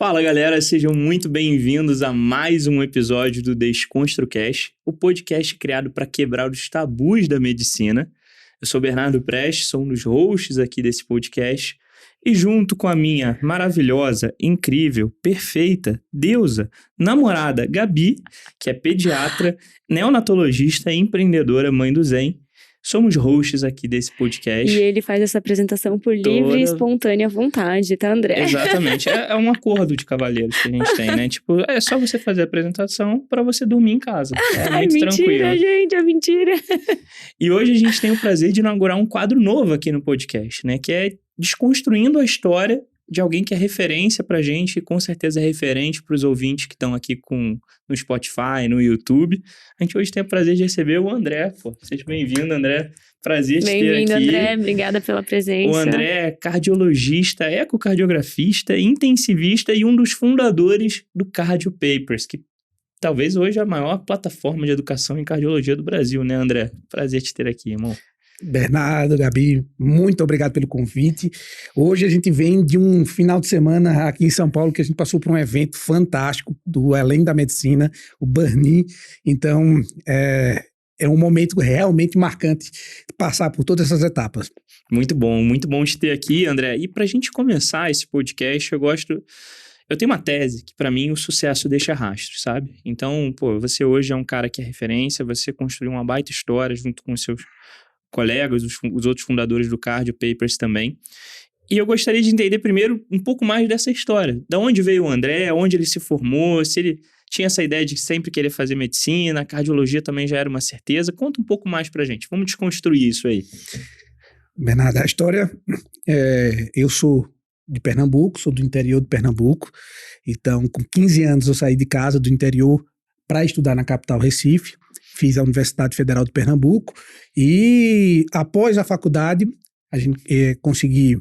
Fala galera, sejam muito bem-vindos a mais um episódio do DesconstruCast, o podcast criado para quebrar os tabus da medicina. Eu sou Bernardo Prestes, sou um dos hosts aqui desse podcast e junto com a minha maravilhosa, incrível, perfeita, deusa, namorada Gabi, que é pediatra, neonatologista e empreendedora mãe do Zen, somos hosts aqui desse podcast. E ele faz essa apresentação por livre e espontânea vontade, tá, André? Exatamente. É um acordo de cavalheiros que a gente tem, né? Tipo, é só você fazer a apresentação pra você dormir em casa. É muito tranquilo. Mentira, gente, é mentira. E hoje a gente tem o prazer de inaugurar um quadro novo aqui no podcast, né? Que é desconstruindo a história de alguém que é referência pra gente e com certeza é referente pros ouvintes que estão aqui no Spotify, no YouTube. A gente hoje tem o prazer de receber o André, pô. Seja bem-vindo, André. Prazer te ter aqui. Bem-vindo, André. Obrigada pela presença. O André é cardiologista, ecocardiografista, intensivista e um dos fundadores do Cardio Papers, que talvez hoje é a maior plataforma de educação em cardiologia do Brasil, né, André? Prazer te ter aqui, irmão. Bernardo, Gabi, muito obrigado pelo convite. Hoje a gente vem de um final de semana aqui em São Paulo que a gente passou por um evento fantástico do Além da Medicina, o Burn-In. Então, é um momento realmente marcante passar por todas essas etapas. Muito bom te ter aqui, André. E pra gente começar esse podcast, eu tenho uma tese que, pra mim, o sucesso deixa rastro, sabe? Então, pô, você hoje é um cara que é referência, você construiu uma baita história junto com os seus colegas, os outros fundadores do Cardio Papers também. E eu gostaria de entender primeiro um pouco mais dessa história. Da onde veio o André, onde ele se formou, se ele tinha essa ideia de sempre querer fazer medicina, a cardiologia também já era uma certeza. Conta um pouco mais pra gente, vamos desconstruir isso aí. Bernardo, a história, eu sou de Pernambuco, sou do interior de Pernambuco, então com 15 anos eu saí de casa do interior para estudar na capital Recife, fiz a Universidade Federal de Pernambuco e após a faculdade a gente consegui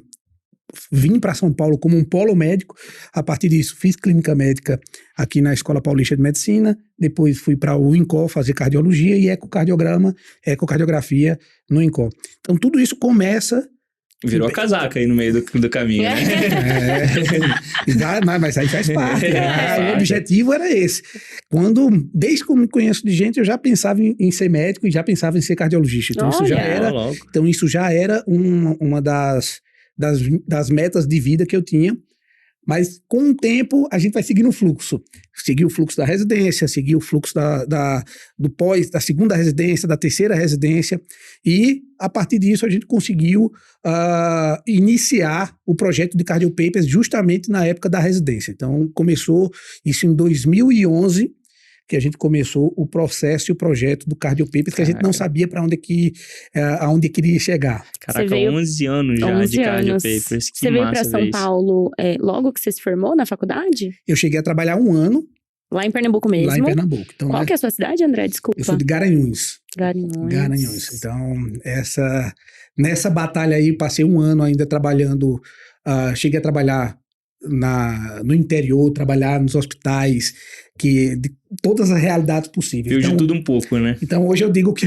vim para São Paulo como um polo médico. A partir disso fiz clínica médica aqui na Escola Paulista de Medicina, depois fui para o INCOL fazer cardiologia e ecocardiografia no INCOL. Então tudo isso começa... Virou a casaca aí no meio do caminho, né? Mas aí faz parte. O objetivo era esse. Desde que eu me conheço de gente, eu já pensava em ser médico e já pensava em ser cardiologista. Então isso já era uma das metas de vida que eu tinha. Mas com o tempo a gente vai seguindo o fluxo. Seguir o fluxo da residência, seguir o fluxo do pós, da segunda residência, da terceira residência. E a partir disso a gente conseguiu iniciar o projeto de Cardio Papers justamente na época da residência. Então começou isso em 2011, que a gente começou o processo e o projeto do Cardio Papers, que a gente não sabia para aonde queria chegar. Caraca, 11 anos já de Cardio Papers. Você veio para São Paulo logo que você se formou na faculdade? Eu cheguei a trabalhar 1 ano. Lá em Pernambuco mesmo? Lá em Pernambuco. Então, qual que é a sua cidade, André? Desculpa. Eu sou de Garanhuns. Garanhuns. Então, nessa batalha aí, passei 1 ano ainda trabalhando, cheguei a trabalhar no interior, trabalhar nos hospitais, de todas as realidades possíveis. Viu de tudo um pouco, né? Então hoje eu digo que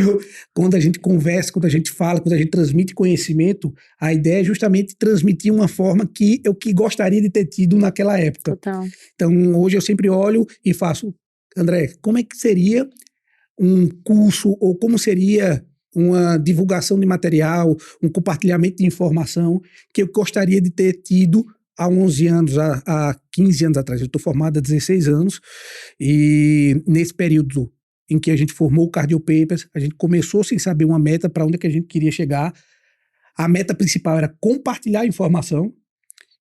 quando a gente conversa, quando a gente fala, quando a gente transmite conhecimento, a ideia é justamente transmitir uma forma que eu gostaria de ter tido naquela época. Total. Então hoje eu sempre olho e faço, André, como é que seria um curso ou como seria uma divulgação de material, um compartilhamento de informação que eu gostaria de ter tido há 11 anos, há 15 anos atrás. Eu estou formado há 16 anos e nesse período em que a gente formou o Cardio Papers, a gente começou sem saber uma meta para onde é que a gente queria chegar. A meta principal era compartilhar a informação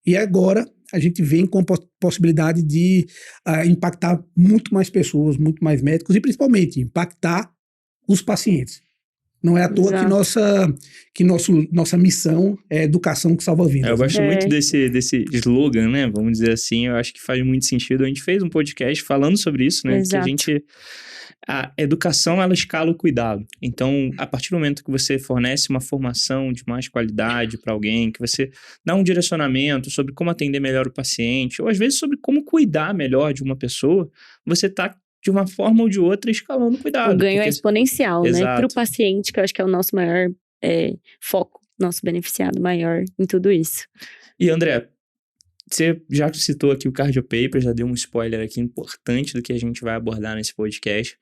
e agora a gente vem com a possibilidade de impactar muito mais pessoas, muito mais médicos e principalmente impactar os pacientes. Não é à toa que nossa missão é educação que salva vidas. Eu gosto muito desse slogan, né? Vamos dizer assim, eu acho que faz muito sentido. A gente fez um podcast falando sobre isso, né? Exato. Que a educação, ela escala o cuidado. Então, a partir do momento que você fornece uma formação de mais qualidade para alguém, que você dá um direcionamento sobre como atender melhor o paciente, ou às vezes sobre como cuidar melhor de uma pessoa, você está de uma forma ou de outra, escalando o cuidado. O ganho é exponencial, Exato. né? Para o paciente, que eu acho que é o nosso maior foco, nosso beneficiado maior em tudo isso. E André, Você já citou aqui o Cardio Papers, já deu um spoiler aqui importante do que a gente vai abordar nesse podcast.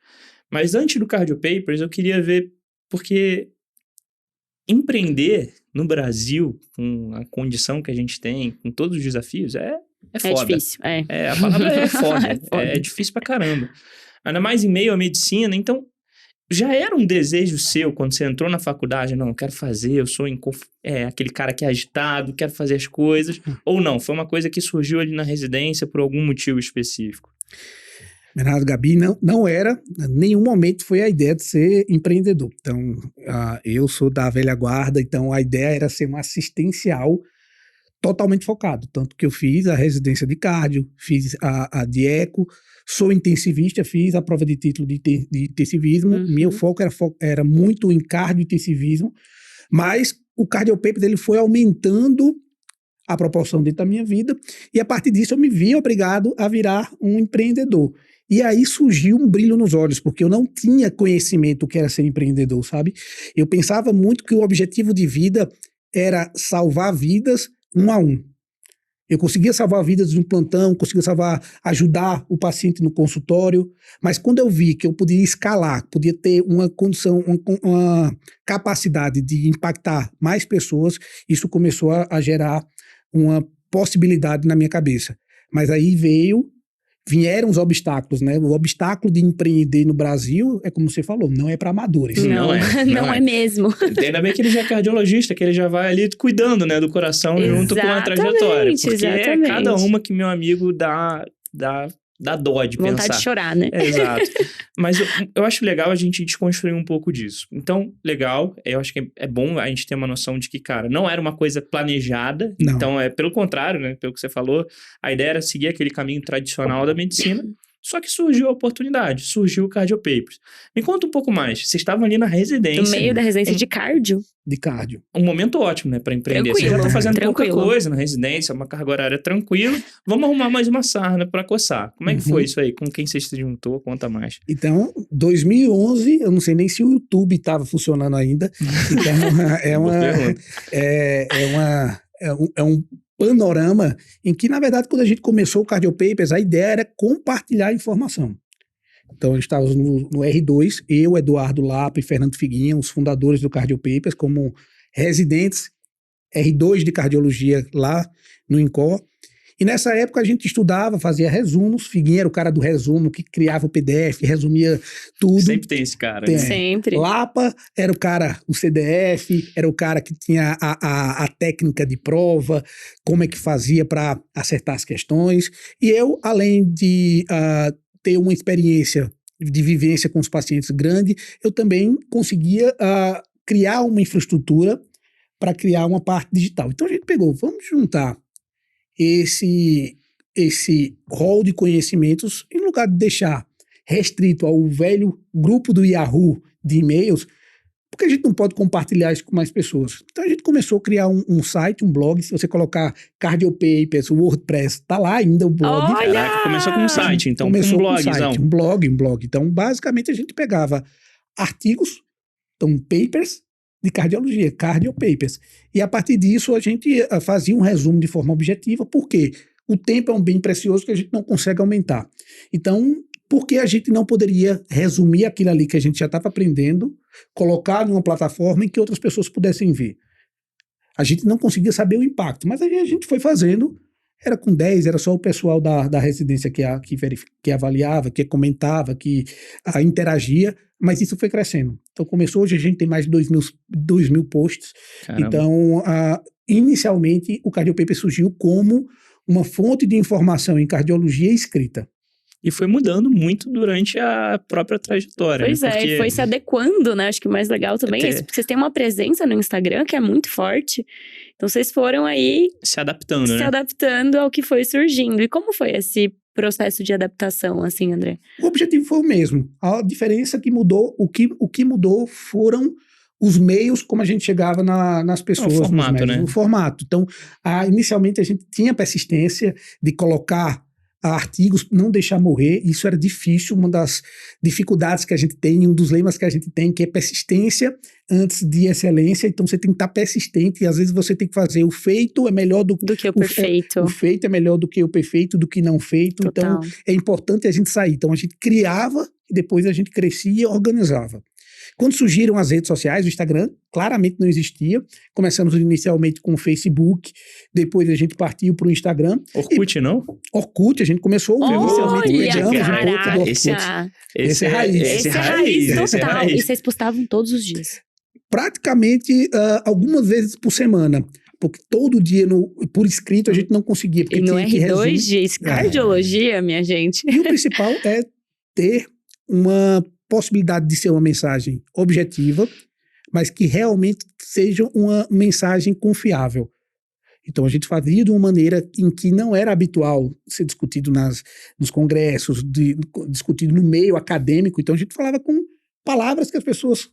Mas antes do Cardio Papers, eu queria ver, porque empreender no Brasil, com a condição que a gente tem, com todos os desafios, é foda. É difícil, A palavra é foda. É foda. É difícil pra caramba. Ainda mais em meio à medicina. Então, já era um desejo seu quando você entrou na faculdade? Não, eu quero fazer, eu sou aquele cara que é agitado, quero fazer as coisas. Ou não, foi uma coisa que surgiu ali na residência por algum motivo específico? Bernardo, Gabi, não era, em nenhum momento foi a ideia de ser empreendedor. Então, eu sou da velha guarda, então a ideia era ser um assistencial totalmente focado. Tanto que eu fiz a residência de cardio, fiz a de eco, sou intensivista, fiz a prova de título de intensivismo. Meu foco era muito em cardio-intensivismo, mas o Cardio Papers ele foi aumentando a proporção dentro da minha vida, e a partir disso eu me vi obrigado a virar um empreendedor. E aí surgiu um brilho nos olhos, porque eu não tinha conhecimento do que era ser empreendedor, sabe? Eu pensava muito que o objetivo de vida era salvar vidas um a um. Eu conseguia salvar vidas de um plantão, conseguia ajudar o paciente no consultório, mas quando eu vi que eu podia escalar, podia ter uma condição, uma capacidade de impactar mais pessoas, isso começou a gerar uma possibilidade na minha cabeça. Mas aí vieram os obstáculos, né? O obstáculo de empreender no Brasil, é como você falou, não é para amadores. Não é mesmo. Ainda bem que ele já é cardiologista, que ele já vai ali cuidando, né, do coração junto com a trajetória. Porque é cada uma que meu amigo dá dó de pensar. Vontade de chorar, né? Exato. Mas eu acho legal a gente desconstruir um pouco disso. Então, legal, eu acho que é bom a gente ter uma noção de que, cara, não era uma coisa planejada. Não. Então, pelo contrário, né? Pelo que você falou, a ideia era seguir aquele caminho tradicional da medicina. Só que surgiu a oportunidade, surgiu o Cardio Papers. Me conta um pouco mais. Vocês estavam ali na residência. No meio da residência de cardio? De cardio. Um momento ótimo, né, para empreender. Você já tá fazendo pouca coisa na residência, uma carga horária tranquila. Vamos arrumar mais uma sarna para coçar. Como é que foi isso aí? Com quem você se juntou? Conta mais. Então, 2011, eu não sei nem se o YouTube estava funcionando ainda. Então, é um panorama em que, na verdade, quando a gente começou o Cardio Papers, a ideia era compartilhar informação. Então, a gente estava no R2, eu, Eduardo Lapa e Fernando Figuinha, os fundadores do Cardio Papers, como residentes R2 de cardiologia lá no INCOR. E nessa época a gente estudava, fazia resumos. Figuinha era o cara do resumo, que criava o PDF, resumia tudo. Sempre tem esse cara. Né? Sempre. Lapa era o cara, o CDF, era o cara que tinha a técnica de prova, como é que fazia para acertar as questões. E eu, além de ter uma experiência de vivência com os pacientes grande, eu também conseguia criar uma infraestrutura para criar uma parte digital. Então a gente pegou, vamos juntar esse rol de conhecimentos, em lugar de deixar restrito ao velho grupo do Yahoo de e-mails, porque a gente não pode compartilhar isso com mais pessoas. Então a gente começou a criar um site, um blog. Se você colocar Cardio Papers, WordPress, tá lá ainda o blog. Olha! Caraca, começou com um site, então começou com um blogzão. blogzão. Um blog. Então, basicamente, a gente pegava artigos, então papers de cardiologia, Cardio Papers. E a partir disso, a gente fazia um resumo de forma objetiva, porque o tempo é um bem precioso que a gente não consegue aumentar. Então, por que a gente não poderia resumir aquilo ali que a gente já estava aprendendo, colocar numa plataforma em que outras pessoas pudessem ver? A gente não conseguia saber o impacto, mas aí a gente foi fazendo, era com 10, era só o pessoal da residência que avaliava, que comentava, que interagia, mas isso foi crescendo. Então hoje a gente tem mais de 2 mil posts. Caramba. Então, inicialmente, o Cardio Paper surgiu como uma fonte de informação em cardiologia escrita. E foi mudando muito durante a própria trajetória. Pois né? e foi se adequando, né? Acho que o mais legal também é isso, porque vocês têm uma presença no Instagram que é muito forte. Então, vocês foram aí... Se adaptando, né? Se adaptando ao que foi surgindo. E como foi esse processo de adaptação, assim, André? O objetivo foi o mesmo. A diferença que mudou, o que mudou foram os meios como a gente chegava nas pessoas. O formato, né? O formato. Então, inicialmente a gente tinha persistência de colocar artigos, não deixar morrer. Isso era difícil, uma das dificuldades que a gente tem, um dos lemas que a gente tem, que é persistência antes de excelência. Então você tem que estar persistente e às vezes você tem que fazer o feito é melhor do que o perfeito. O feito é melhor do que o perfeito, do que não feito. Total. Então é importante a gente sair. Então a gente criava e depois a gente crescia e organizava. Quando surgiram as redes sociais, o Instagram claramente não existia. Começamos inicialmente com o Facebook, depois a gente partiu para o Instagram. Orkut, não? Orkut, a gente começou inicialmente. Pegamos um pouco do Orkut. Esse é raiz. Esse é raiz total. E vocês postavam todos os dias? Praticamente algumas vezes por semana. Porque todo dia, por escrito, a gente não conseguia. E no R2 de cardiologia, minha gente. E o principal é ter uma possibilidade de ser uma mensagem objetiva, mas que realmente seja uma mensagem confiável. Então a gente fazia de uma maneira em que não era habitual ser discutido nos congressos, discutido no meio acadêmico. Então a gente falava com palavras que as pessoas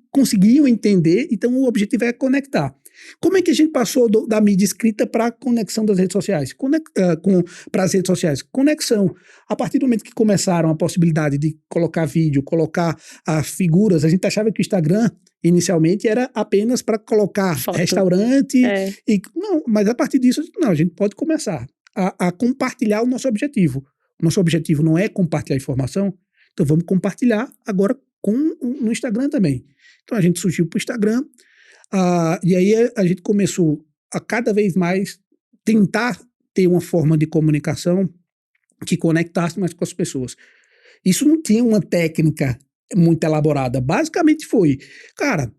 conseguiam entender, então o objetivo é conectar. Como é que a gente passou da mídia escrita para a conexão das redes sociais? Para as redes sociais? Conexão. A partir do momento que começaram a possibilidade de colocar vídeo, colocar as figuras, a gente achava que o Instagram, inicialmente, era apenas para colocar foto, restaurante. Não, mas a partir disso, não, a gente pode começar a compartilhar o nosso objetivo. O nosso objetivo não é compartilhar informação, então vamos compartilhar agora no Instagram também. Então a gente surgiu para o Instagram, e aí a gente começou a cada vez mais tentar ter uma forma de comunicação que conectasse mais com as pessoas. Isso não tinha uma técnica muito elaborada. Basicamente foi, cara,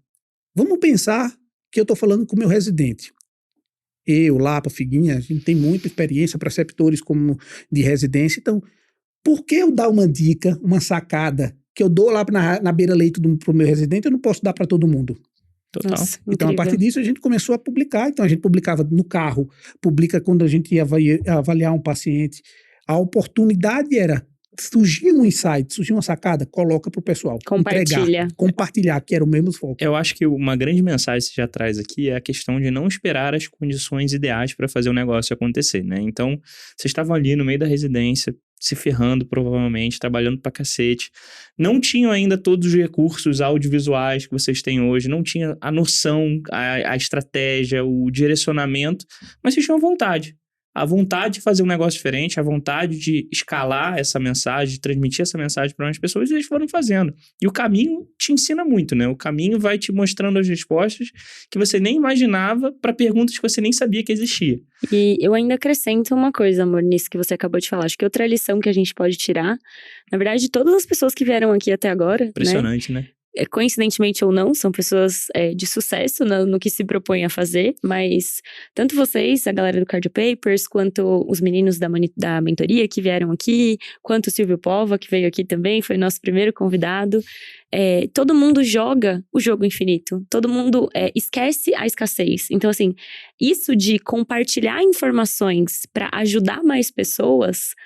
vamos pensar que eu estou falando com o meu residente. Eu, Lapa, Figuinha, a gente tem muita experiência, preceptores como de residência. Então, por que eu dar uma dica, uma sacada, que eu dou lá na beira-leito para o meu residente, eu não posso dar para todo mundo? Total. Nossa, então, a partir disso, a gente começou a publicar. Então, a gente publicava no carro, publica quando a gente ia avaliar um paciente. A oportunidade era, surgia um insight, surgia uma sacada, coloca para o pessoal. Compartilhar, que era o mesmo foco. Eu acho que uma grande mensagem que você já traz aqui é a questão de não esperar as condições ideais para fazer o negócio acontecer, né? Então, vocês estavam ali no meio da residência, se ferrando provavelmente, trabalhando pra cacete. Não tinham ainda todos os recursos audiovisuais que vocês têm hoje, não tinha a noção, a estratégia, o direcionamento, mas vocês tinham vontade. A vontade de fazer um negócio diferente, a vontade de escalar essa mensagem, de transmitir essa mensagem para umas pessoas, e eles foram fazendo. E o caminho te ensina muito, né? O caminho vai te mostrando as respostas que você nem imaginava para perguntas que você nem sabia que existia. E eu ainda acrescento uma coisa, amor, nisso que você acabou de falar. Acho que outra lição que a gente pode tirar, na verdade, de todas as pessoas que vieram aqui até agora, impressionante, né? Coincidentemente ou não, são pessoas de sucesso no que se propõem a fazer, mas tanto vocês, a galera do Cardio Papers, quanto os meninos da mentoria que vieram aqui, quanto o Silvio Pova, que veio aqui também, foi nosso primeiro convidado, todo mundo joga o jogo infinito, todo mundo esquece a escassez. Então, assim, isso de compartilhar informações para ajudar mais pessoas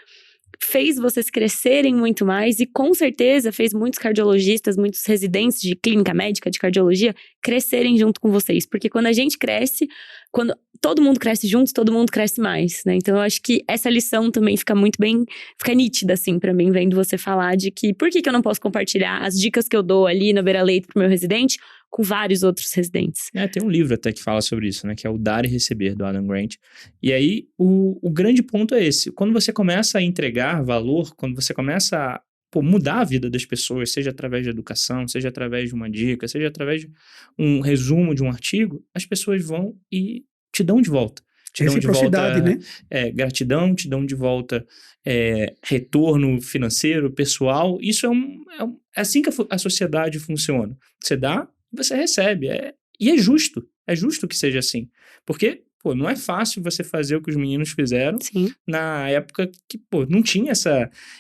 fez vocês crescerem muito mais e com certeza fez muitos cardiologistas, muitos residentes de clínica médica, de cardiologia, crescerem junto com vocês. Porque quando a gente cresce, quando todo mundo cresce juntos, todo mundo cresce mais, né? Então eu acho que essa lição também fica muito bem, fica nítida assim pra mim, vendo você falar de que por que eu não posso compartilhar as dicas que eu dou ali na beira-leito pro meu residente com vários outros residentes. Tem um livro até que fala sobre isso, né? Que é o Dar e Receber, do Adam Grant. E aí, o grande ponto é esse. Quando você começa a entregar valor, quando você começa a mudar a vida das pessoas, seja através de educação, seja através de uma dica, seja através de um resumo de um artigo, as pessoas vão e te dão de volta. Te dão de volta, né? Gratidão, te dão de volta retorno financeiro, pessoal. Isso é assim que a sociedade funciona. Você dá, você recebe. E é justo que seja assim. Porque, não é fácil você fazer o que os meninos fizeram. Sim. Na época que, não tinha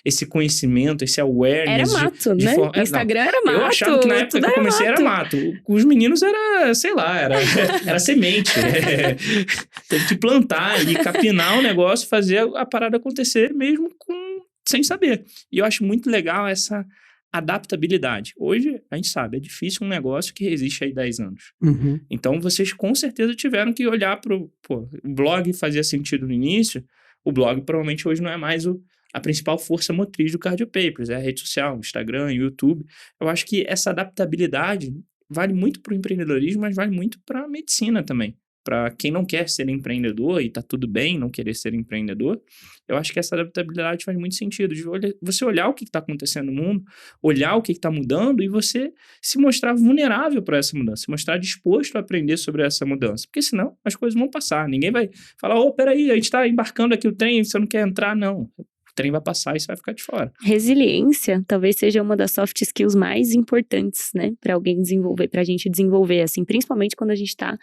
esse conhecimento, esse awareness. Era mato, né? O Instagram era mato. Eu achava que na época que eu comecei era mato. Os meninos era, sei lá, era semente. Teve que plantar e capinar o negócio, fazer a parada acontecer mesmo sem saber. E eu acho muito legal essa adaptabilidade. Hoje, a gente sabe, é difícil um negócio que resiste aí 10 anos. Uhum. Então, vocês com certeza tiveram que olhar o blog fazia sentido no início, o blog provavelmente hoje não é mais a principal força motriz do Cardio Papers, é a rede social, Instagram, YouTube. Eu acho que essa adaptabilidade vale muito para o empreendedorismo, mas vale muito para a medicina também. Para quem não quer ser empreendedor, e tá tudo bem não querer ser empreendedor, eu acho que essa adaptabilidade faz muito sentido, de você olhar o que está acontecendo no mundo, olhar o que está mudando e você se mostrar vulnerável para essa mudança, se mostrar disposto a aprender sobre essa mudança, porque senão as coisas vão passar, ninguém vai falar, peraí, a gente está embarcando aqui o trem, você não quer entrar, não. O trem vai passar e você vai ficar de fora. Resiliência talvez seja uma das soft skills mais importantes, né, para alguém desenvolver, pra gente desenvolver, assim, principalmente quando a gente tá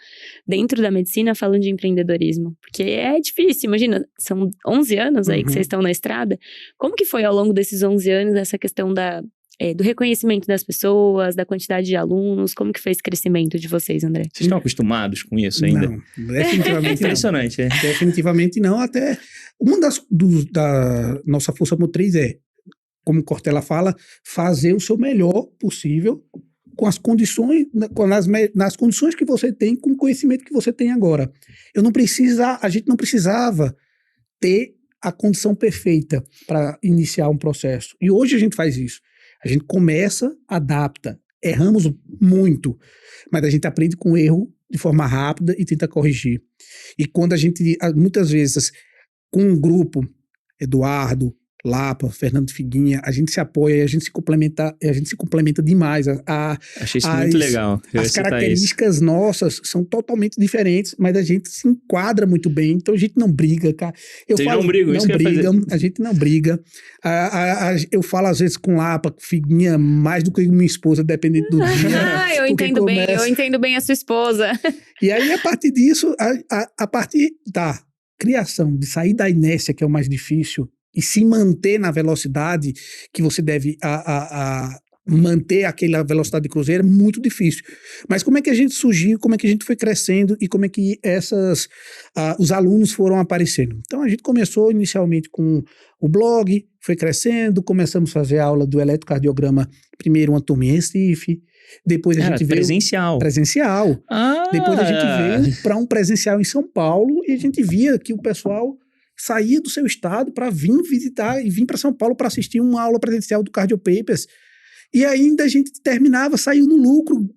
dentro da medicina falando de empreendedorismo, porque é difícil, imagina, são 11 anos aí que vocês estão na estrada, como que foi ao longo desses 11 anos essa questão do reconhecimento das pessoas, da quantidade de alunos, como que foi esse crescimento de vocês, André? Vocês estão acostumados com isso ainda? Não, definitivamente é impressionante, não. Definitivamente não, até uma da nossa força motriz como o Cortella fala, fazer o seu melhor possível com as condições, nas condições que você tem, com o conhecimento que você tem agora. A gente não precisava ter a condição perfeita para iniciar um processo. E hoje a gente faz isso. A gente começa, adapta, erramos muito, mas a gente aprende com o erro de forma rápida e tenta corrigir. E quando a gente, muitas vezes, com um grupo, Eduardo, Lapa, Fernando Figuinha, a gente se apoia e a gente se complementa demais. Achei isso muito legal. As características nossas são totalmente diferentes, mas a gente se enquadra muito bem, então a gente não briga, cara. Vocês não brigam, isso que eu ia fazer. A gente não briga. Eu falo às vezes com Lapa, com Figuinha, mais do que minha esposa, dependendo do dia. Eu entendo bem a sua esposa. E aí, a partir disso, a partir da criação, de sair da inércia, que é o mais difícil, e se manter na velocidade que você deve manter aquela velocidade de cruzeiro é muito difícil. Mas como é que a gente surgiu, como é que a gente foi crescendo e como é que os alunos foram aparecendo? Então a gente começou inicialmente com o blog, foi crescendo, começamos a fazer aula do eletrocardiograma, primeiro uma turma em Recife, depois a gente veio... Presencial. Depois a gente veio para um presencial em São Paulo e a gente via que o pessoal saía do seu estado para vir visitar e vir para São Paulo para assistir uma aula presencial do Cardio Papers. E ainda a gente terminava, saiu no lucro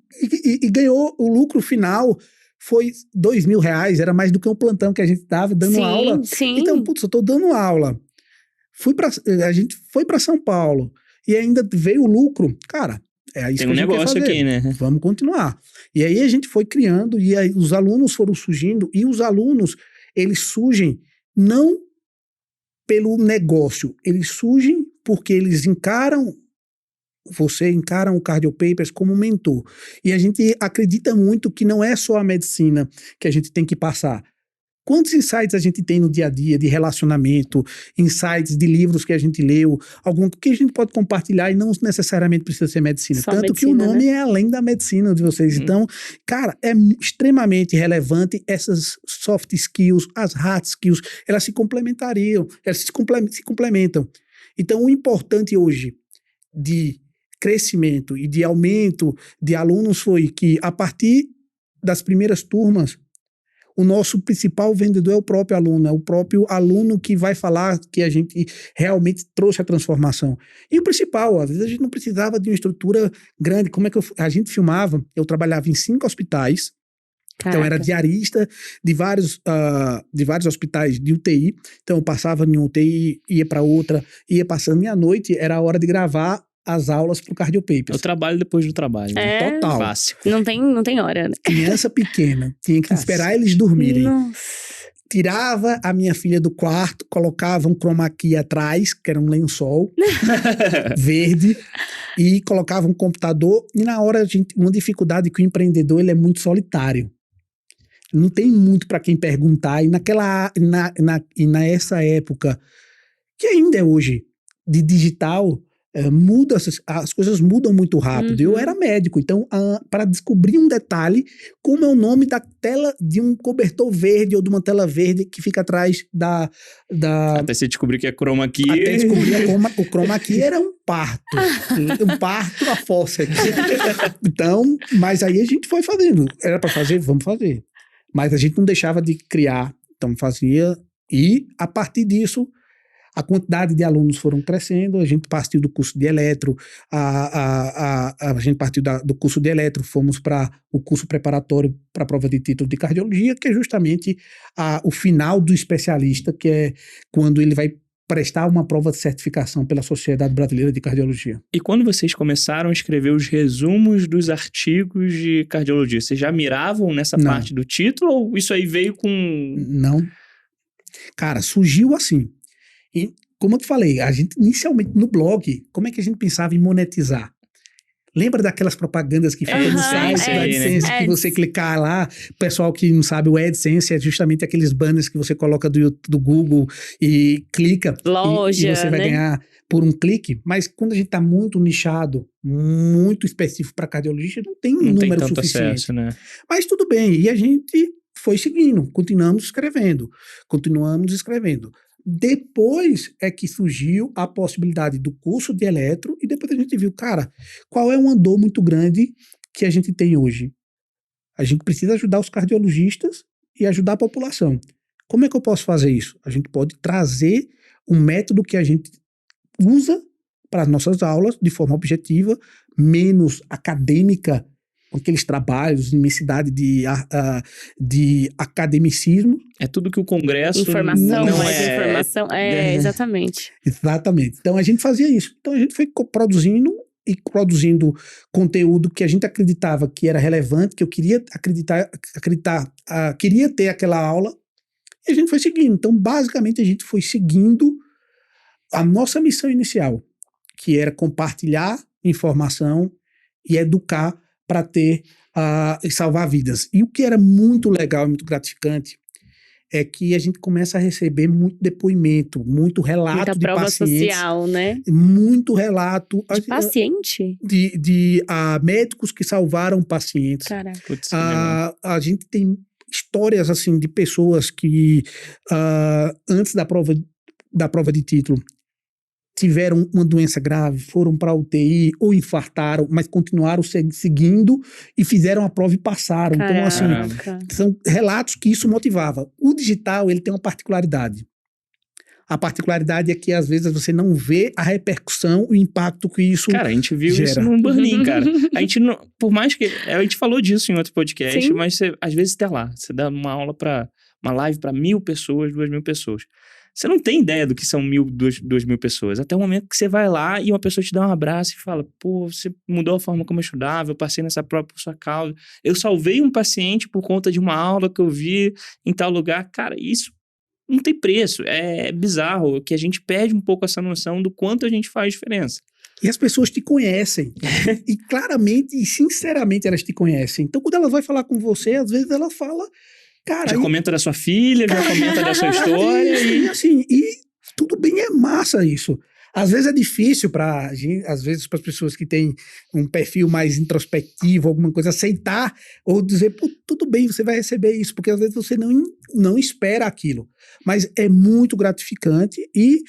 e ganhou o lucro final. Foi R$2.000, era mais do que um plantão que a gente estava dando aula. Sim. Então, eu estou dando aula. A gente foi para São Paulo e ainda veio o lucro. Cara, é isso tem que a gente negócio quer fazer. Aqui, né? Vamos continuar. E aí a gente foi criando e aí os alunos foram surgindo e os alunos, eles surgem não pelo negócio, eles surgem porque eles encaram o Cardio Papers como mentor. E a gente acredita muito que não é só a medicina que a gente tem que passar. Quantos insights a gente tem no dia a dia de relacionamento, insights de livros que a gente leu, algum que a gente pode compartilhar e não necessariamente precisa ser medicina. Só tanto medicina, que o nome né? é além da medicina de vocês. Então, cara, é extremamente relevante essas soft skills, as hard skills, elas se complementariam, elas se complementam. Então, o importante hoje de crescimento e de aumento de alunos foi que, a partir das primeiras turmas, o nosso principal vendedor é o próprio aluno, é o próprio aluno que vai falar que a gente realmente trouxe a transformação. E o principal, às vezes a gente não precisava de uma estrutura grande. Como é que a gente filmava? Eu trabalhava em 5 hospitais, Caraca. então era diarista de vários hospitais de UTI. Então eu passava em uma UTI, ia para outra, ia passando meia-noite, era a hora de gravar as aulas pro Cardio Papers. Eu trabalho depois do trabalho. Né? Total. Básico. Não tem hora, né? Criança pequena, tinha que esperar eles dormirem. Nossa. Tirava a minha filha do quarto, colocava um chroma key atrás, que era um lençol verde, e colocava um computador. E na hora, uma dificuldade que o empreendedor ele é muito solitário. Não tem muito para quem perguntar. E nessa época, que ainda é hoje, de digital, as coisas mudam muito rápido. Eu era médico, então para descobrir um detalhe, como é o nome da tela de um cobertor verde ou de uma tela verde que fica atrás da... Até você descobrir que é chroma key. Até descobrir o chroma key era um parto. Um parto a força. Então, mas aí a gente foi fazendo. Era para fazer? Vamos fazer. Mas a gente não deixava de criar. Então fazia E, a partir disso, a quantidade de alunos foram crescendo, a gente partiu do curso de eletro, a gente partiu do curso de eletro, fomos para o curso preparatório para a prova de título de cardiologia, que é justamente o final do especialista, que é quando ele vai prestar uma prova de certificação pela Sociedade Brasileira de Cardiologia. E quando vocês começaram a escrever os resumos dos artigos de cardiologia, vocês já miravam nessa Não. parte do título ou isso aí veio com... Não. Cara, surgiu assim. E, como eu te falei, a gente inicialmente no blog, como é que a gente pensava em monetizar? Lembra daquelas propagandas que ficam no site sim, do AdSense, né? que você clicar lá? Pessoal que não sabe, o AdSense é justamente aqueles banners que você coloca do Google e clica Loja, e você vai né? ganhar por um clique. Mas quando a gente está muito nichado, muito específico para cardiologia, não tem um Não tem número tanto suficiente. acesso, né? Mas tudo bem, e a gente foi seguindo, continuamos escrevendo. Depois é que surgiu a possibilidade do curso de eletro e depois a gente viu, cara, qual é uma dor muito grande que a gente tem hoje? A gente precisa ajudar os cardiologistas e ajudar a população. Como é que eu posso fazer isso? A gente pode trazer um método que a gente usa para as nossas aulas de forma objetiva, menos acadêmica, com aqueles trabalhos, imensidade de academicismo. É tudo que o Congresso Informação, não mais é... informação. Exatamente. Exatamente. Então a gente fazia isso. Então a gente foi produzindo conteúdo que a gente acreditava que era relevante, que eu queria queria ter aquela aula, e a gente foi seguindo. Então, basicamente, a gente foi seguindo a nossa missão inicial, que era compartilhar informação e educar para ter e salvar vidas. E o que era muito legal e muito gratificante é que a gente começa a receber muito depoimento, muito relato Muita de prova pacientes, social, né? muito relato De paciente? de médicos que salvaram pacientes. Caraca. Putz, que legal. A gente tem histórias assim de pessoas que antes da prova de título tiveram uma doença grave, foram para a UTI ou infartaram, mas continuaram seguindo e fizeram a prova e passaram. Então, assim, Caraca. são relatos que isso motivava. O digital, ele tem uma particularidade. A particularidade é que, às vezes, você não vê a repercussão, o impacto que isso Cara, a gente viu isso gera. no Burn-In, cara. A gente não, por mais que... A gente falou disso em outro podcast, Sim. mas você, às vezes tá lá. Você dá uma aula uma live para 1.000 pessoas, 2.000 pessoas. Você não tem ideia do que são 1.000, 2.000 pessoas. Até o momento que você vai lá e uma pessoa te dá um abraço e fala, pô, você mudou a forma como eu estudava, eu passei nessa prova por sua causa. Eu salvei um paciente por conta de uma aula que eu vi em tal lugar. Cara, isso não tem preço. É bizarro que a gente perde um pouco essa noção do quanto a gente faz diferença. E as pessoas te conhecem. E claramente e sinceramente elas te conhecem. Então, quando elas vão falar com você, às vezes ela fala... Cara, Já comenta da sua filha, já comenta da sua história. E assim, e tudo bem, é massa isso. Às vezes é difícil às vezes para as pessoas que têm um perfil mais introspectivo, alguma coisa, aceitar ou dizer, pô, tudo bem, você vai receber isso, porque às vezes você não espera aquilo. Mas é muito gratificante e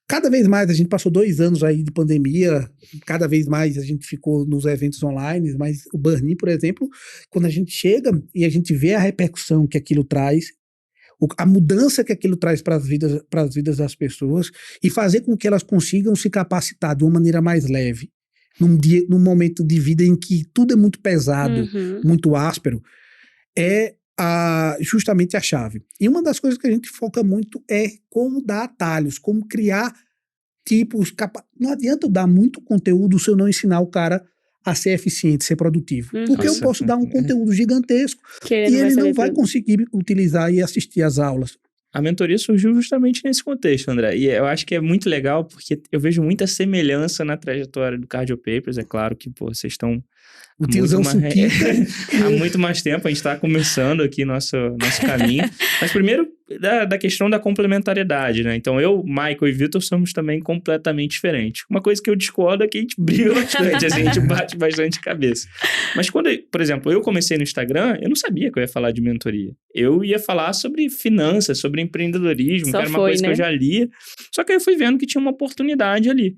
cada vez mais, a gente passou 2 anos aí de pandemia, cada vez mais a gente ficou nos eventos online, mas o Burn-In, por exemplo, quando a gente chega e a gente vê a repercussão que aquilo traz, a mudança que aquilo traz para as vidas das pessoas e fazer com que elas consigam se capacitar de uma maneira mais leve, num momento de vida em que tudo é muito pesado, muito áspero, é justamente a chave. E uma das coisas que a gente foca muito é como dar atalhos, como criar tipos... Não adianta eu dar muito conteúdo se eu não ensinar o cara a ser eficiente, ser produtivo. Porque eu posso dar um conteúdo gigantesco e ele não vai conseguir utilizar e assistir às aulas. A mentoria surgiu justamente nesse contexto, André. E eu acho que é muito legal porque eu vejo muita semelhança na trajetória do Cardio Papers. É claro que, pô, vocês estão... O tiozão Suquita. Há muito mais tempo, a gente está começando aqui nosso caminho. Mas primeiro, da questão da complementariedade, né? Então, eu, Michael e Vitor somos também completamente diferentes. Uma coisa que eu discordo é que a gente briga bastante, assim, a gente bate bastante cabeça. Mas quando, por exemplo, eu comecei no Instagram, eu não sabia que eu ia falar de mentoria. Eu ia falar sobre finanças, sobre empreendedorismo, que era uma coisa que eu já lia. Só que aí eu fui vendo que tinha uma oportunidade ali.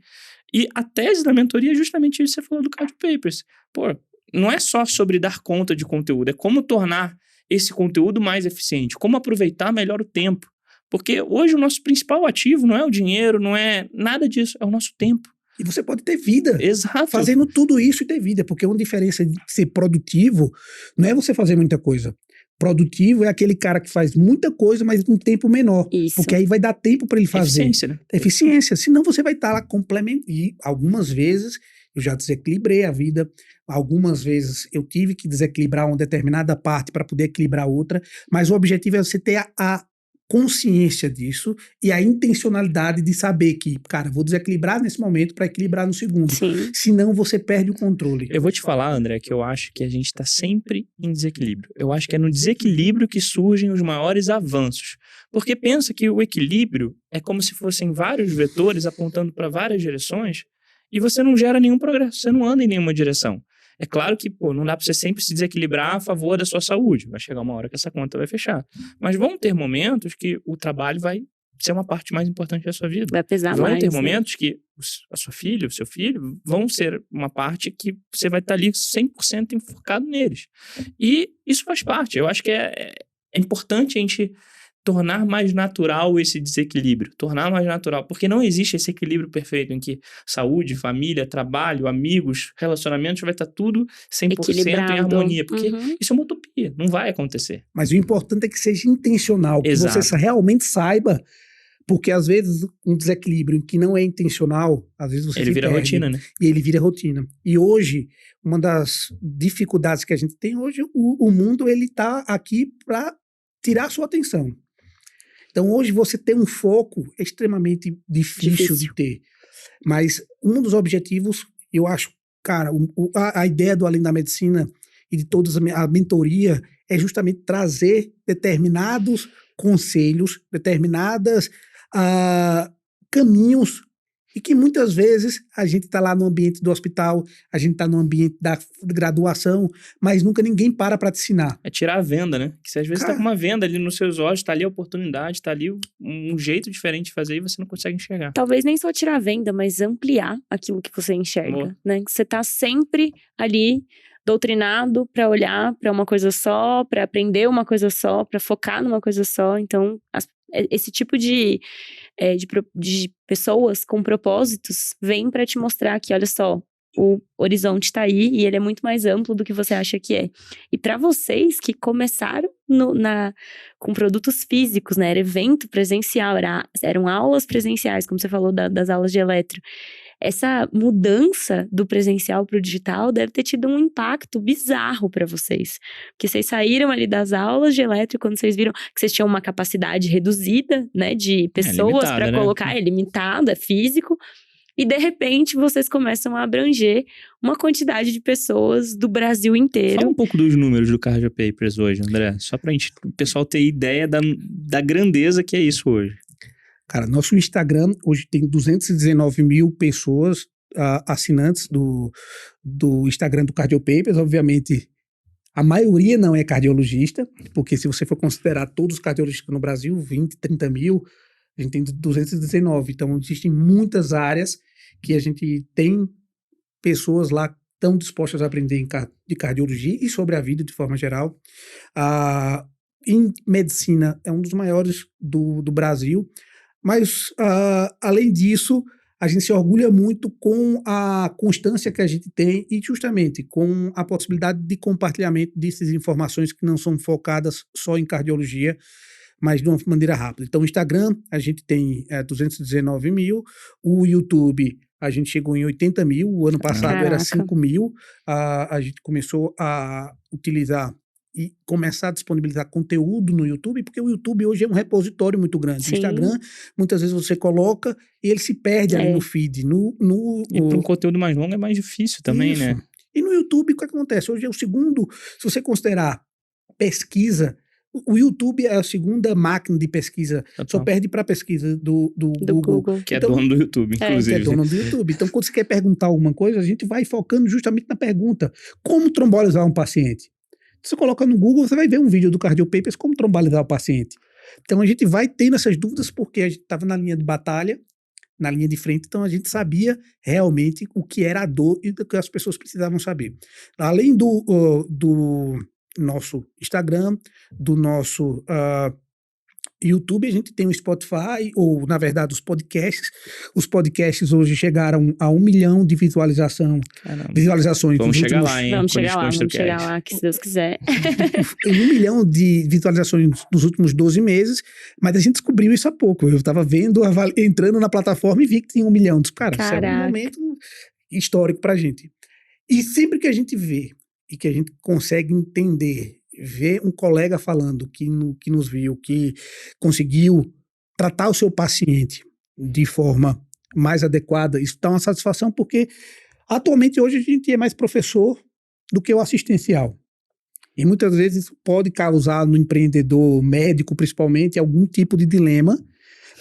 E a tese da mentoria é justamente isso que você falou do Cardio Papers. Pô, não é só sobre dar conta de conteúdo, é como tornar esse conteúdo mais eficiente, como aproveitar melhor o tempo. Porque hoje o nosso principal ativo não é o dinheiro, não é nada disso, é o nosso tempo. E você pode ter vida. Exato. Fazendo tudo isso e ter vida. Porque uma diferença de ser produtivo não é você fazer muita coisa. Produtivo é aquele cara que faz muita coisa, mas num tempo menor. Isso. Porque aí vai dar tempo para ele fazer. Eficiência, né? Eficiência. Senão você vai estar lá complementando. E algumas vezes eu já desequilibrei a vida. Algumas vezes eu tive que desequilibrar uma determinada parte para poder equilibrar outra. Mas o objetivo é você ter a consciência disso e a intencionalidade de saber que, cara, vou desequilibrar nesse momento para equilibrar no segundo. Sim. Senão você perde o controle. Eu vou te falar, André, que eu acho que a gente está sempre em desequilíbrio. Eu acho que é no desequilíbrio que surgem os maiores avanços. Porque pensa que o equilíbrio é como se fossem vários vetores apontando para várias direções e você não gera nenhum progresso, você não anda em nenhuma direção. É claro que, não dá para você sempre se desequilibrar a favor da sua saúde. Vai chegar uma hora que essa conta vai fechar. Mas vão ter momentos que o trabalho vai ser uma parte mais importante da sua vida. Vai pesar mais. Vão ter momentos que a sua filha, o seu filho, vão ser uma parte que você vai estar ali 100% enfocado neles. E isso faz parte. Eu acho que é importante a gente tornar mais natural esse desequilíbrio, tornar mais natural, porque não existe esse equilíbrio perfeito em que saúde, família, trabalho, amigos, relacionamentos, vai estar tudo 100% em harmonia, porque isso é uma utopia, não vai acontecer. Mas o importante é que seja intencional, que Exato. você realmente saiba, porque às vezes um desequilíbrio que não é intencional, às vezes você Ele vira perde, rotina, né? E ele vira rotina. E hoje, uma das dificuldades que a gente tem hoje, o mundo ele está aqui para tirar a sua atenção. Então, hoje, você ter um foco é extremamente difícil de ter. Mas um dos objetivos, eu acho, cara, a ideia do Além da Medicina e de toda a mentoria é justamente trazer determinados conselhos, determinadas caminhos, e que muitas vezes a gente está lá no ambiente do hospital, a gente está no ambiente da graduação, mas nunca ninguém para te ensinar. É tirar a venda, né? Que você às vezes está com uma venda ali nos seus olhos, está ali a oportunidade, está ali um jeito diferente de fazer e você não consegue enxergar. Talvez nem só tirar a venda, mas ampliar aquilo que você enxerga, né? Que você está sempre ali doutrinado para olhar para uma coisa só, para aprender uma coisa só, para focar numa coisa só. Então, esse tipo de pessoas com propósitos vem para te mostrar que, olha só, o horizonte está aí e ele é muito mais amplo do que você acha que é. E para vocês que começaram com produtos físicos, né? Era evento presencial, eram aulas presenciais, como você falou das aulas de eletro. Essa mudança do presencial para o digital deve ter tido um impacto bizarro para vocês. Porque vocês saíram ali das aulas de elétrico quando vocês viram que vocês tinham uma capacidade reduzida, né, de pessoas para colocar, é limitado, é físico. E de repente vocês começam a abranger uma quantidade de pessoas do Brasil inteiro. Fala um pouco dos números do Cardio Papers hoje, André. Só para o pessoal ter ideia da grandeza que é isso hoje. Cara, nosso Instagram hoje tem 219 mil pessoas assinantes do Instagram do Cardio Papers. Obviamente, a maioria não é cardiologista, porque se você for considerar todos os cardiologistas no Brasil, 20, 30 mil, a gente tem 219. Então, existem muitas áreas que a gente tem pessoas lá tão dispostas a aprender de cardiologia e sobre a vida de forma geral. Em medicina, é um dos maiores do Brasil. Mas, além disso, a gente se orgulha muito com a constância que a gente tem e justamente com a possibilidade de compartilhamento dessas informações que não são focadas só em cardiologia, mas de uma maneira rápida. Então, o Instagram, a gente tem 219 mil, o YouTube, a gente chegou em 80 mil, o ano passado era 5 mil, a gente começou a utilizar e começar a disponibilizar conteúdo no YouTube, porque o YouTube hoje é um repositório muito grande. Sim. O Instagram, muitas vezes você coloca e ele se perde ali no feed. E para um conteúdo mais longo é mais difícil também, Isso. né? E no YouTube, o que acontece? Hoje é o segundo, se você considerar pesquisa, o YouTube é a segunda máquina de pesquisa, só perde para a pesquisa do Google. Que então, é dono do YouTube, inclusive. Que é dono do YouTube. Então, quando você quer perguntar alguma coisa, a gente vai focando justamente na pergunta. Como trombolizar um paciente? Você coloca no Google, você vai ver um vídeo do Cardio Papers como trombolizar o paciente. Então, a gente vai tendo essas dúvidas porque a gente estava na linha de batalha, na linha de frente, então a gente sabia realmente o que era a dor e o que as pessoas precisavam saber. Além do nosso Instagram, do nosso YouTube, a gente tem o Spotify, ou, na verdade, os podcasts. Os podcasts hoje chegaram a 1 milhão de visualizações. Vamos chegar lá, hein? Vamos chegar lá, que se Deus quiser. 1 milhão de visualizações nos últimos 12 meses, mas a gente descobriu isso há pouco. Eu estava vendo, entrando na plataforma e vi que tinha 1 milhão. Cara, isso é um momento histórico pra gente. E sempre que a gente vê e que a gente consegue entender, ver um colega falando que nos viu, que conseguiu tratar o seu paciente de forma mais adequada, isso dá uma satisfação, porque atualmente hoje a gente é mais professor do que o assistencial. E muitas vezes pode causar no empreendedor médico, principalmente, algum tipo de dilema,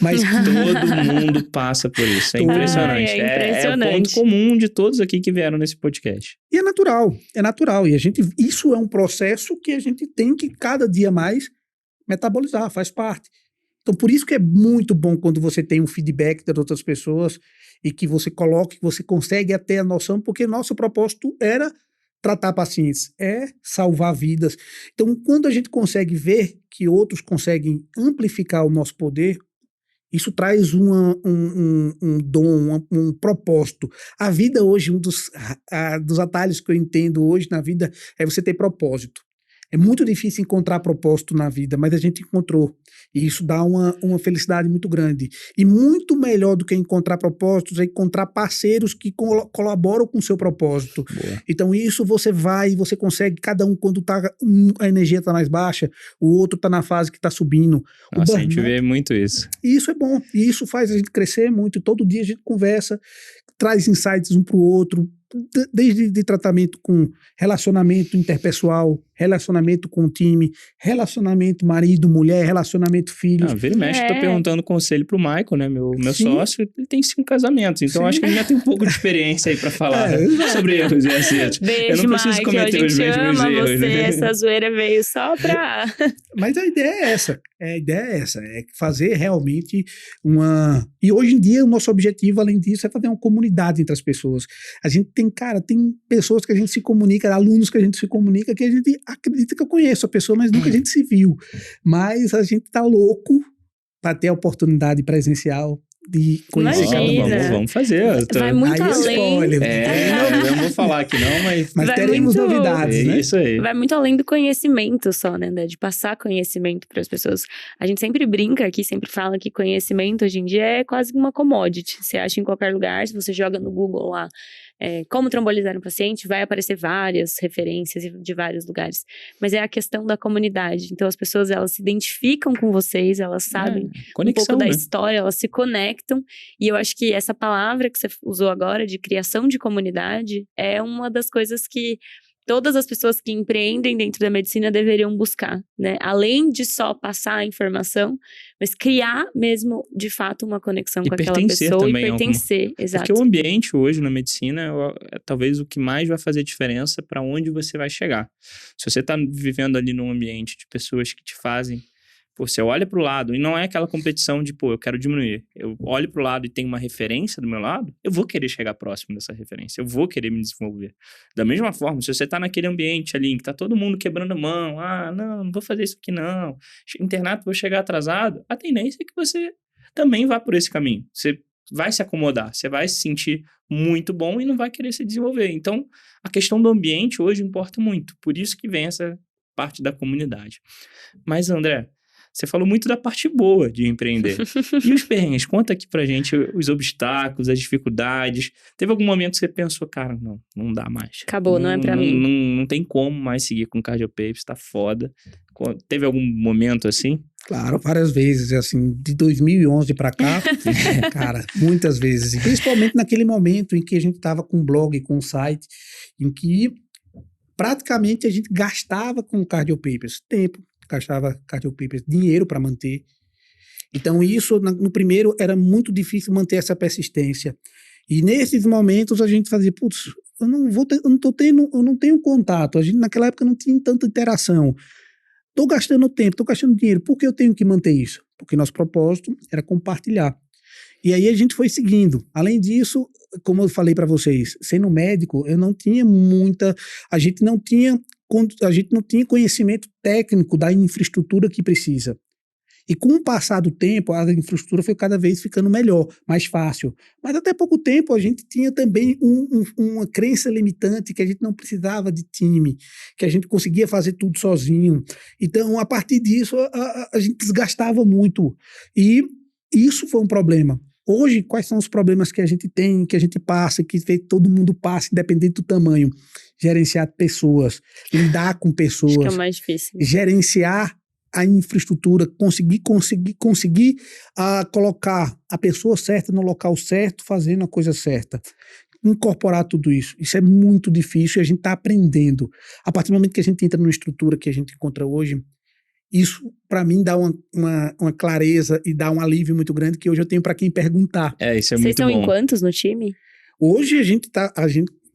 mas todo mundo passa por isso. É impressionante. É o ponto comum de todos aqui que vieram nesse podcast. E é natural. E isso é um processo que a gente tem que cada dia mais metabolizar, faz parte. Então, por isso que é muito bom quando você tem um feedback das outras pessoas e que você coloca, que você consegue ter a noção, porque nosso propósito era tratar pacientes, é salvar vidas. Então, quando a gente consegue ver que outros conseguem amplificar o nosso poder, isso traz um dom, um propósito. A vida hoje, um dos atalhos que eu entendo hoje na vida é você ter propósito. É muito difícil encontrar propósito na vida, mas a gente encontrou. E isso dá uma felicidade muito grande. E muito melhor do que encontrar propósitos é encontrar parceiros que colaboram com o seu propósito. Boa. Então isso você consegue, cada um quando a energia está mais baixa, o outro está na fase que está subindo. Nossa, a gente vê muito isso. E isso é bom. E isso faz a gente crescer muito. Todo dia a gente conversa, traz insights um para o outro, desde de tratamento com relacionamento interpessoal, relacionamento com o time, relacionamento marido-mulher, relacionamento filhos. Vira e mexe, tô perguntando conselho pro Michael, né? Meu sócio, ele tem 5 casamentos, então acho que ele já tem um pouco de experiência aí pra falar sobre erros e acertos. Beijo, eu não preciso Michael, cometer os mesmos erros. Você, né? essa zoeira veio só pra... Mas a ideia é essa. É fazer realmente uma... E hoje em dia o nosso objetivo, além disso, é fazer uma comunidade entre as pessoas. A gente tem pessoas que a gente se comunica, alunos que a gente se comunica, que a gente acredita que eu conheço a pessoa, mas nunca a gente se viu. Mas a gente tá louco para ter a oportunidade presencial de conhecer cada um. Vamos fazer. Vai muito além. Eu não vou falar aqui não, mas teremos novidades, né? Isso aí. Vai muito além do conhecimento só, né? De passar conhecimento para as pessoas. A gente sempre brinca aqui, sempre fala que conhecimento hoje em dia é quase uma commodity. Você acha em qualquer lugar, se você joga no Google lá, como trombolizar um paciente, vai aparecer várias referências de vários lugares. Mas é a questão da comunidade. Então as pessoas, elas se identificam com vocês, elas sabem conexão, um pouco da né? história, elas se conectam. E eu acho que essa palavra que você usou agora, de criação de comunidade, é uma das coisas que todas as pessoas que empreendem dentro da medicina deveriam buscar, né? Além de só passar a informação, mas criar mesmo, de fato, uma conexão com aquela pessoa também, e pertencer. Exato. Porque o ambiente hoje na medicina é talvez o que mais vai fazer diferença para onde você vai chegar. Se você está vivendo ali num ambiente de pessoas que te fazem... Você olha para o lado e não é aquela competição de, eu quero diminuir. Eu olho para o lado e tenho uma referência do meu lado, eu vou querer chegar próximo dessa referência, eu vou querer me desenvolver. Da mesma forma, se você está naquele ambiente ali, em que está todo mundo quebrando a mão, não vou fazer isso aqui não, internato, vou chegar atrasado, a tendência é que você também vá por esse caminho. Você vai se acomodar, você vai se sentir muito bom e não vai querer se desenvolver. Então, a questão do ambiente hoje importa muito, por isso que vem essa parte da comunidade. Mas, André, você falou muito da parte boa de empreender. E os perrengues? Conta aqui pra gente os obstáculos, as dificuldades. Teve algum momento que você pensou, cara, não dá mais. Acabou, não é pra mim. Não tem como mais seguir com Cardiopapers, tá foda. Teve algum momento assim? Claro, várias vezes, assim, de 2011 para cá, cara, muitas vezes. E principalmente naquele momento em que a gente tava com um blog, com um site, em que praticamente a gente gastava com Cardiopapers tempo, gastava Cardiopapers dinheiro para manter. Então isso, no primeiro, era muito difícil manter essa persistência. E nesses momentos a gente fazia, eu não tenho contato. A gente naquela época não tinha tanta interação. Estou gastando tempo, estou gastando dinheiro. Por que eu tenho que manter isso? Porque nosso propósito era compartilhar. E aí a gente foi seguindo. Além disso, como eu falei para vocês, sendo médico, eu não tinha a gente não tinha conhecimento técnico da infraestrutura que precisa. E com o passar do tempo, a infraestrutura foi cada vez ficando melhor, mais fácil. Mas até pouco tempo a gente tinha também uma crença limitante que a gente não precisava de time, que a gente conseguia fazer tudo sozinho. Então, a partir disso, a gente desgastava muito. E isso foi um problema. Hoje, quais são os problemas que a gente tem, que a gente passa, que todo mundo passa, independente do tamanho? Gerenciar pessoas, lidar com pessoas. Acho que é o mais difícil. Gerenciar a infraestrutura, conseguir colocar a pessoa certa no local certo, fazendo a coisa certa. Incorporar tudo isso. Isso é muito difícil e a gente está aprendendo. A partir do momento que a gente entra numa estrutura que a gente encontra hoje, isso, para mim, dá uma clareza e dá um alívio muito grande que hoje eu tenho para quem perguntar. Isso é Vocês muito estão bom. em quantos no time? Hoje a gente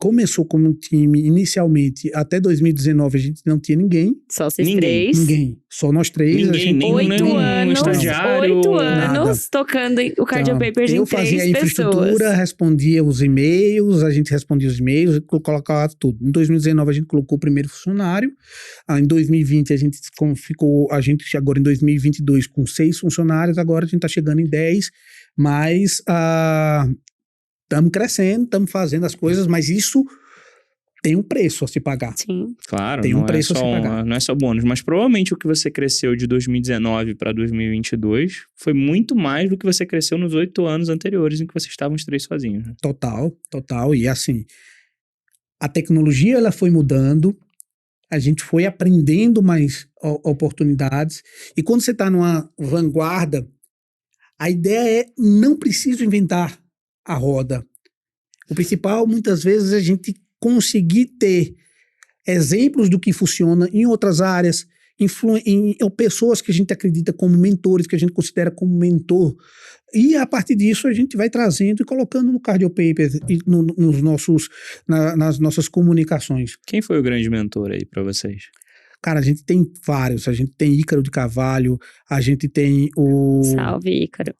começou como um time, inicialmente, até 2019 a gente não tinha ninguém. Só vocês Ninguém. 3? Ninguém. Só nós 3. Ninguém, a gente nem 8 anos, estagiário, 8 nada. anos tocando o Cardio Então, Papers eu em 3 fazia a infraestrutura, pessoas. respondia os e-mails, a gente respondia os e-mails, colocava tudo. Em 2019 a gente colocou o primeiro funcionário. Em 2020 a gente agora em 2022 com 6 funcionários, agora a gente está chegando em 10, mas estamos crescendo, estamos fazendo as coisas, mas isso tem um preço a se pagar. Sim. Claro, Tem um não preço a se pagar. não é só bônus, mas provavelmente o que você cresceu de 2019 para 2022 foi muito mais do que você cresceu nos 8 anos anteriores em que vocês estavam os 3 sozinhos. Né? Total. E assim, a tecnologia ela foi mudando, a gente foi aprendendo mais oportunidades, e quando você está numa vanguarda, a ideia é não preciso inventar a roda. O principal, muitas vezes, é a gente conseguir ter exemplos do que funciona em outras áreas, em pessoas que a gente acredita como mentores, que a gente considera como mentor, e a partir disso a gente vai trazendo e colocando no Cardio Papers e nas nossas comunicações. Quem foi o grande mentor aí para vocês? Cara, a gente tem vários. A gente tem Ícaro de Carvalho, a gente tem o... Salve, Ícaro.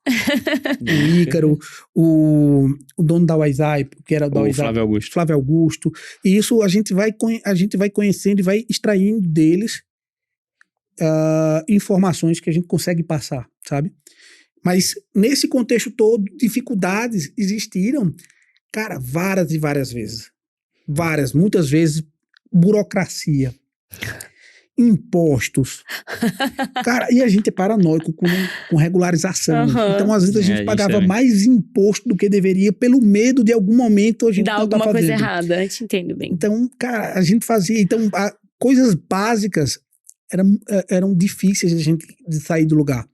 O Ícaro, o dono da WhatsApp, que era da O WhatsApp, Flávio Augusto. E isso a gente vai conhecendo e vai extraindo deles informações que a gente consegue passar, sabe? Mas nesse contexto todo, dificuldades existiram, cara, várias e várias vezes. Muitas vezes, burocracia. Impostos. Cara, e a gente é paranoico com regularização. Uhum. Então, às vezes, a gente pagava mais imposto do que deveria pelo medo de algum momento a gente Dar não tá alguma coisa fazendo. errada, eu te entendo bem. Então, cara, a gente fazia... Então, coisas básicas eram difíceis de sair do lugar.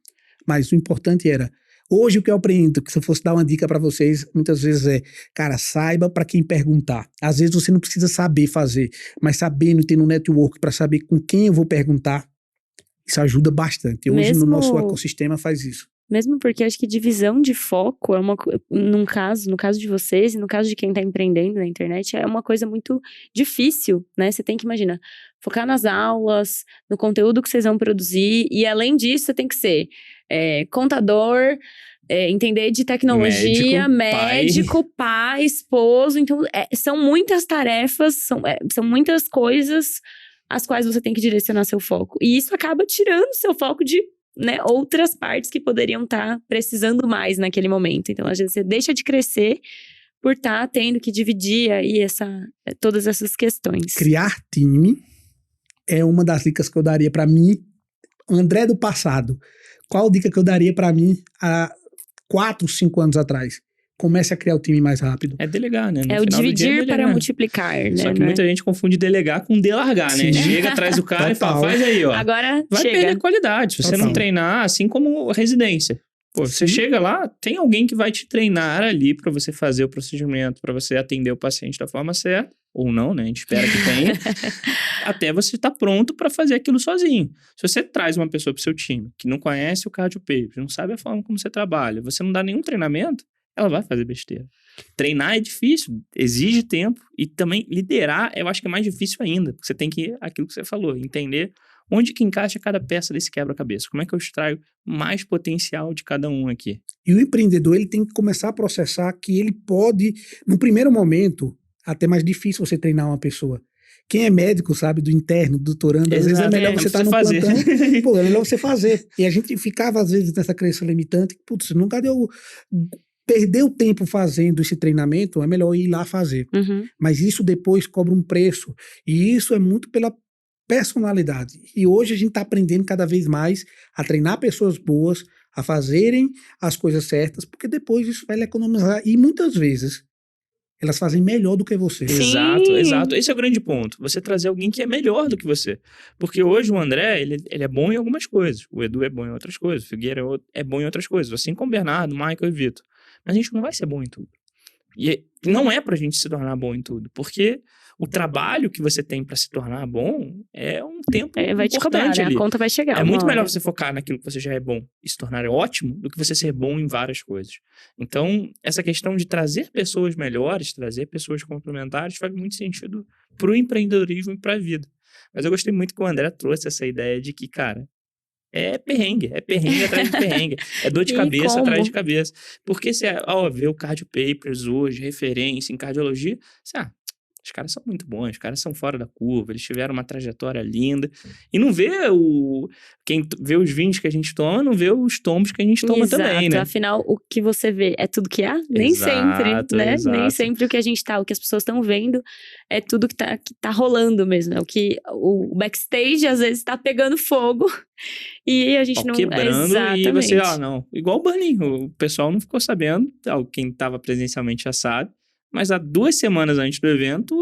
Mas o importante era... Hoje, o que eu aprendo, que se eu fosse dar uma dica para vocês, muitas vezes cara, saiba para quem perguntar. Às vezes você não precisa saber fazer, mas sabendo e tendo um network para saber com quem eu vou perguntar, isso ajuda bastante. Hoje, no nosso ecossistema, faz isso. Mesmo porque acho que divisão de foco é no caso de vocês e no caso de quem está empreendendo na internet, é uma coisa muito difícil, né? Você tem que, imagina, focar nas aulas, no conteúdo que vocês vão produzir, e além disso, você tem que ser contador, entender de tecnologia, médico, pai, esposo. Então, são muitas tarefas, são muitas coisas às quais você tem que direcionar seu foco. E isso acaba tirando seu foco de outras partes que poderiam estar precisando mais naquele momento. Então, às vezes, você deixa de crescer por estar tendo que dividir aí todas essas questões. Criar time é uma das dicas que eu daria para mim, André do passado. Qual dica que eu daria para mim há 4, 5 anos atrás? Comece a criar o time mais rápido. É delegar, né? O dividir para multiplicar, né? Só que muita gente confunde delegar com delargar, né? Sim. Chega atrás do cara e fala, faz aí, ó. Agora vai chega. perder qualidade. Se você não treinar, assim como residência. Pô, você chega lá, tem alguém que vai te treinar ali para você fazer o procedimento, para você atender o paciente da forma certa, ou não, né? A gente espera que tenha, até você estar pronto para fazer aquilo sozinho. Se você traz uma pessoa pro seu time que não conhece o Cardio Papers, não sabe a forma como você trabalha, você não dá nenhum treinamento, ela vai fazer besteira. Treinar é difícil, exige tempo, e também liderar eu acho que é mais difícil ainda, porque você tem que, aquilo que você falou, entender onde que encaixa cada peça desse quebra-cabeça, como é que eu extraio mais potencial de cada um aqui. E o empreendedor, ele tem que começar a processar que ele pode, no primeiro momento, até mais difícil você treinar uma pessoa, Quem é médico sabe do interno, doutorando, às vezes é melhor você estar no plantão. Pô, é melhor você fazer. E a gente ficava, às vezes, nessa crença limitante, putz, nunca deu... Perder o tempo fazendo esse treinamento, é melhor ir lá fazer. Mas isso depois cobra um preço. E isso é muito pela personalidade. E hoje a gente está aprendendo cada vez mais a treinar pessoas boas, a fazerem as coisas certas, porque depois isso vai lhe economizar. E muitas vezes elas fazem melhor do que você. Sim. Exato. Esse é o grande ponto. Você trazer alguém que é melhor do que você. Porque hoje o André, ele é bom em algumas coisas. O Edu é bom em outras coisas. O Figueira é bom em outras coisas. Assim como o Bernardo, o Michael e o Vitor. Mas a gente não vai ser bom em tudo. E não é pra gente se tornar bom em tudo. Porque o trabalho que você tem pra se tornar bom é um tempo vai te cobrar, né? ali. A conta vai chegar. É muito melhor você focar naquilo que você já é bom e se tornar ótimo do que você ser bom em várias coisas. Então, essa questão de trazer pessoas melhores, trazer pessoas complementares faz muito sentido pro empreendedorismo e pra vida. Mas eu gostei muito que o André trouxe essa ideia de que, cara, é perrengue atrás de perrengue, é dor de cabeça atrás de cabeça. Porque você vê o Cardio Papers hoje, referência em cardiologia, você, os caras são muito bons, os caras são fora da curva, eles tiveram uma trajetória linda. E não vê quem vê os vinhos que a gente toma, não vê os tombos que a gente toma também, né? Afinal, o que você vê é tudo que há? Nem sempre, né? Exato. Nem sempre o que a gente o que as pessoas estão vendo é tudo que tá rolando mesmo. É o que o backstage às vezes tá pegando fogo e a gente não... quebrando exatamente. E você, não. Igual o Burning, o pessoal não ficou sabendo, quem tava presencialmente já sabe. Mas há 2 semanas antes do evento,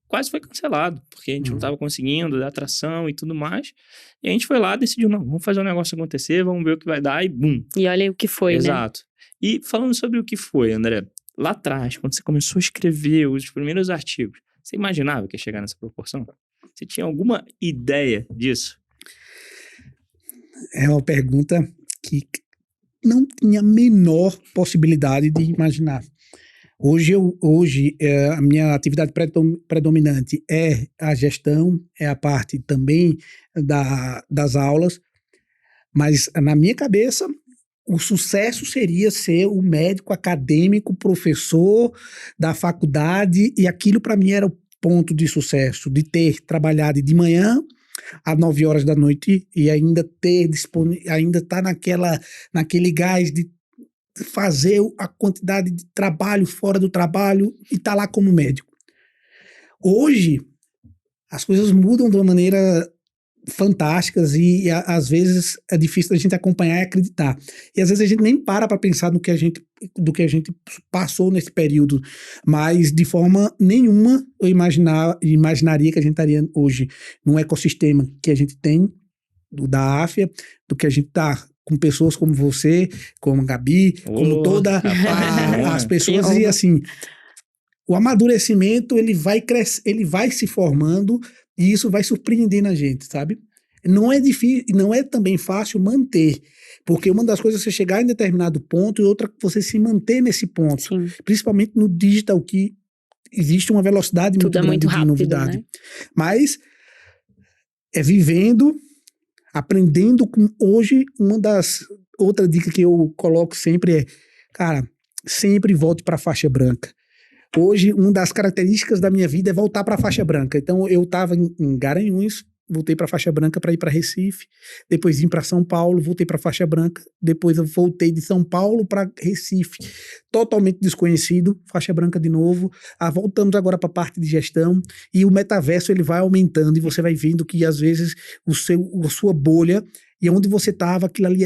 quase foi cancelado, porque a gente não estava conseguindo dar atração e tudo mais. E a gente foi lá e decidiu, não, vamos fazer o negócio acontecer, vamos ver o que vai dar e bum. E olha o que foi, Exato. Né? E falando sobre o que foi, André, lá atrás, quando você começou a escrever os primeiros artigos, você imaginava que ia chegar nessa proporção? Você tinha alguma ideia disso? É uma pergunta que não tinha a menor possibilidade de imaginar. Hoje a minha atividade predominante é a gestão, é a parte também das aulas, mas na minha cabeça o sucesso seria ser o médico acadêmico, professor da faculdade, e aquilo para mim era o ponto de sucesso, de ter trabalhado de manhã às 9 horas da noite e ainda estar naquele gás de fazer a quantidade de trabalho fora do trabalho e estar lá como médico. Hoje, as coisas mudam de uma maneira fantásticas e às vezes é difícil a gente acompanhar e acreditar. E às vezes a gente nem para pensar do que a gente passou nesse período, mas de forma nenhuma eu imaginaria que a gente estaria hoje num ecossistema que a gente tem, da AFIA, do que a gente está com pessoas como você, como a Gabi, como todas as pessoas. E assim, o amadurecimento ele vai crescer, ele vai se formando e isso vai surpreendendo a gente, sabe? Não é difícil, não é também fácil manter, porque uma das coisas é você chegar em determinado ponto e outra você se manter nesse ponto. Sim. Principalmente no digital, que existe uma velocidade muito grande muito rápido, de novidade. Né? Mas é vivendo, aprendendo com hoje. Outra dica que eu coloco sempre é, cara, sempre volte para a faixa branca. Hoje, uma das características da minha vida é voltar para a faixa branca. Então, eu estava em Garanhuns, voltei para a faixa branca para ir para Recife, depois vim para São Paulo, voltei para a faixa branca, depois eu voltei de São Paulo para Recife, totalmente desconhecido, faixa branca de novo. voltamos agora para a parte de gestão e o metaverso ele vai aumentando e você vai vendo que às vezes a sua bolha e onde você estava, aquilo ali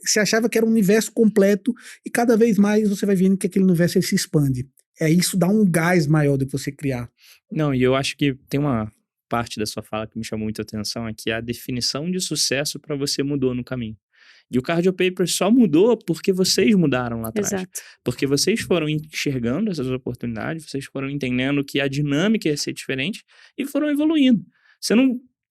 você achava que era um universo completo e cada vez mais você vai vendo que aquele universo ele se expande. Isso dá um gás maior do que você criar. Não, e eu acho que tem uma parte da sua fala que me chamou muita atenção, é que a definição de sucesso para você mudou no caminho. E o Cardio Paper só mudou porque vocês mudaram lá atrás. Exato. Porque vocês foram enxergando essas oportunidades, vocês foram entendendo que a dinâmica ia ser diferente e foram evoluindo. Você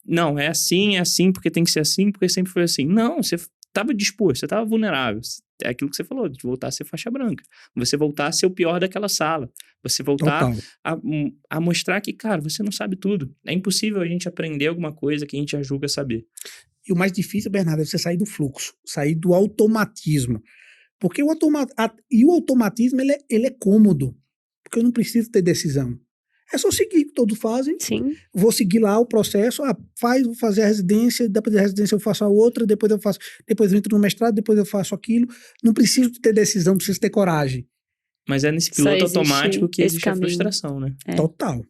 não, é assim, porque tem que ser assim, porque sempre foi assim. Não, você estava disposto, você estava vulnerável. É aquilo que você falou, de voltar a ser faixa branca. Você voltar a ser o pior daquela sala. Você voltar a mostrar que, cara, você não sabe tudo. É impossível a gente aprender alguma coisa que a gente já julga saber. E o mais difícil, Bernardo, é você sair do fluxo, sair do automatismo. Porque o automatismo, ele é cômodo. Porque eu não preciso ter decisão. É só seguir o que todos fazem. Sim. Vou seguir lá o processo. Vou fazer a residência, depois da residência eu faço a outra, depois eu entro no mestrado, depois eu faço aquilo. Não preciso ter decisão, preciso ter coragem. Mas é nesse Só piloto existe automático que esse existe a caminho. frustração, né? É. Total.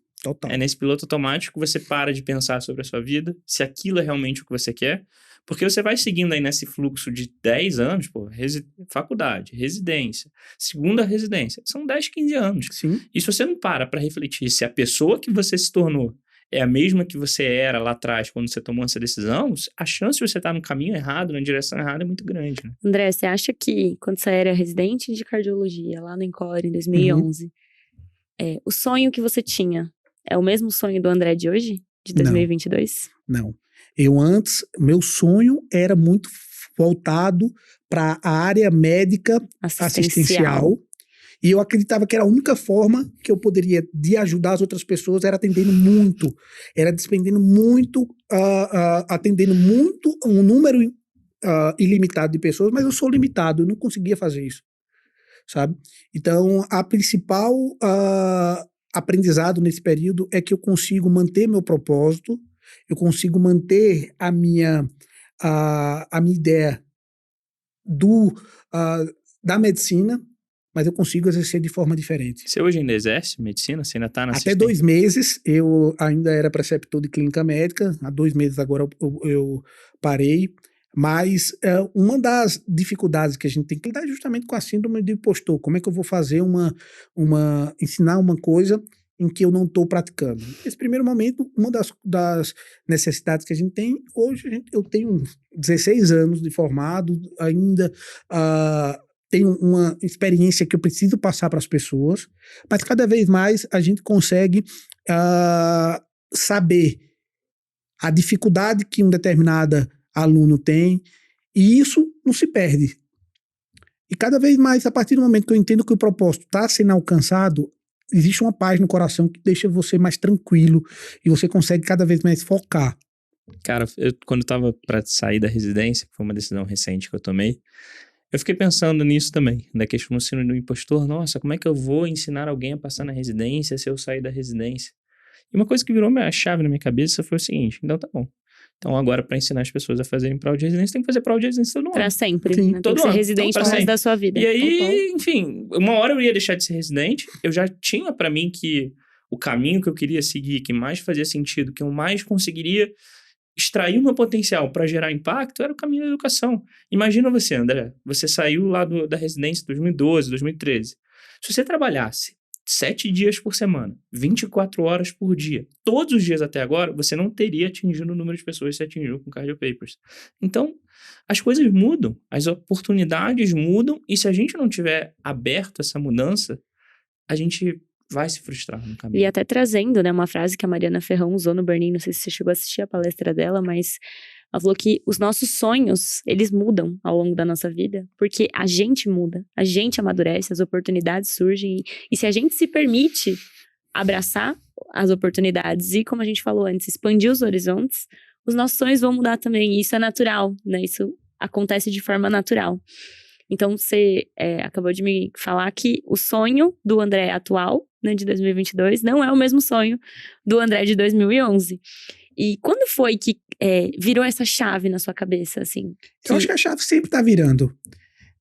É nesse piloto automático que você para de pensar sobre a sua vida, se aquilo é realmente o que você quer, porque você vai seguindo aí nesse fluxo de 10 anos, pô, faculdade, residência, segunda residência, são 10, 15 anos. Sim. E se você não para refletir se a pessoa que você se tornou é a mesma que você era lá atrás quando você tomou essa decisão, a chance de você estar no caminho errado, na direção errada é muito grande, né? André, você acha que quando você era residente de cardiologia lá no Encore em 2011, o sonho que você tinha é o mesmo sonho do André de hoje? De 2022? Não. Meu sonho era muito voltado para a área médica assistencial. E eu acreditava que era a única forma que eu poderia de ajudar as outras pessoas era atendendo muito, atendendo muito um número ilimitado de pessoas, mas eu sou limitado, eu não conseguia fazer isso, sabe? Então, a principal aprendizado nesse período é que eu consigo manter meu propósito, eu consigo manter a minha ideia da medicina, mas eu consigo exercer de forma diferente. Você hoje ainda exerce medicina? Você ainda está na Até 2 meses, eu ainda era preceptor de clínica médica. Há 2 meses agora eu parei. Mas uma das dificuldades que a gente tem que lidar é justamente com a síndrome do impostor. Como é que eu vou fazer ensinar uma coisa em que eu não estou praticando? Nesse primeiro momento, uma das necessidades que a gente tem, hoje eu tenho 16 anos de formado, ainda tenho uma experiência que eu preciso passar para as pessoas, mas cada vez mais a gente consegue saber a dificuldade que um determinado aluno tem, e isso não se perde. E cada vez mais, a partir do momento que eu entendo que o propósito está sendo alcançado, existe uma paz no coração que deixa você mais tranquilo e você consegue cada vez mais focar. Cara, quando eu tava para sair da residência, que foi uma decisão recente que eu tomei, eu fiquei pensando nisso também, da questão do síndrome do impostor. Nossa, como é que eu vou ensinar alguém a passar na residência se eu sair da residência? E uma coisa que virou minha chave na minha cabeça foi o seguinte: então tá bom. Então agora, para ensinar as pessoas a fazerem prova de residência, tem que fazer prova de residência todo ano. Pra sempre. Sim, né? todo tem que ser ano. residente Então, pro resto da sua vida. E aí, enfim, uma hora eu ia deixar de ser residente. Eu já tinha para mim que o caminho que eu queria seguir, que mais fazia sentido, que eu mais conseguiria extrair o meu potencial para gerar impacto, era o caminho da educação. Imagina você, André, você saiu lá da residência em 2012, 2013. Se você trabalhasse 7 dias por semana, 24 horas por dia, todos os dias até agora, você não teria atingido o número de pessoas que você atingiu com Cardio Papers. Então, as coisas mudam, as oportunidades mudam, e se a gente não tiver aberto a essa mudança, a gente vai se frustrar no caminho. E até trazendo, né, uma frase que a Mariana Ferrão usou no Burn In, não sei se você chegou a assistir a palestra dela, mas ela falou que os nossos sonhos, eles mudam ao longo da nossa vida, porque a gente muda, a gente amadurece, as oportunidades surgem, e se a gente se permite abraçar as oportunidades e, como a gente falou antes, expandir os horizontes, os nossos sonhos vão mudar também, e isso é natural, né, isso acontece de forma natural. Então, você acabou de me falar que o sonho do André atual, né, de 2022, não é o mesmo sonho do André de 2011. E quando foi que virou essa chave na sua cabeça, assim? Eu acho que a chave sempre tá virando.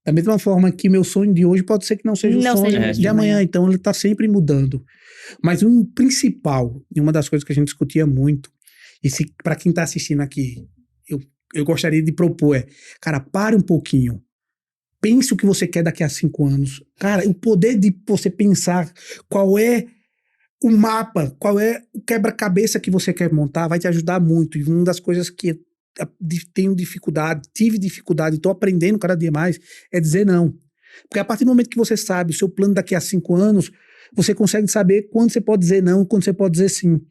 Da mesma forma que meu sonho de hoje pode ser que não seja o sonho de amanhã. Então, ele tá sempre mudando. Mas um principal, e uma das coisas que a gente discutia muito, e para quem tá assistindo aqui, eu gostaria de propor cara, pare um pouquinho. Pense o que você quer daqui a 5 anos. Cara, o poder de você pensar qual é o mapa, qual é o quebra-cabeça que você quer montar, vai te ajudar muito. E uma das coisas que tive dificuldade, estou aprendendo cada dia mais, é dizer não. Porque a partir do momento que você sabe o seu plano daqui a 5 anos, você consegue saber quando você pode dizer não, quando você pode dizer sim.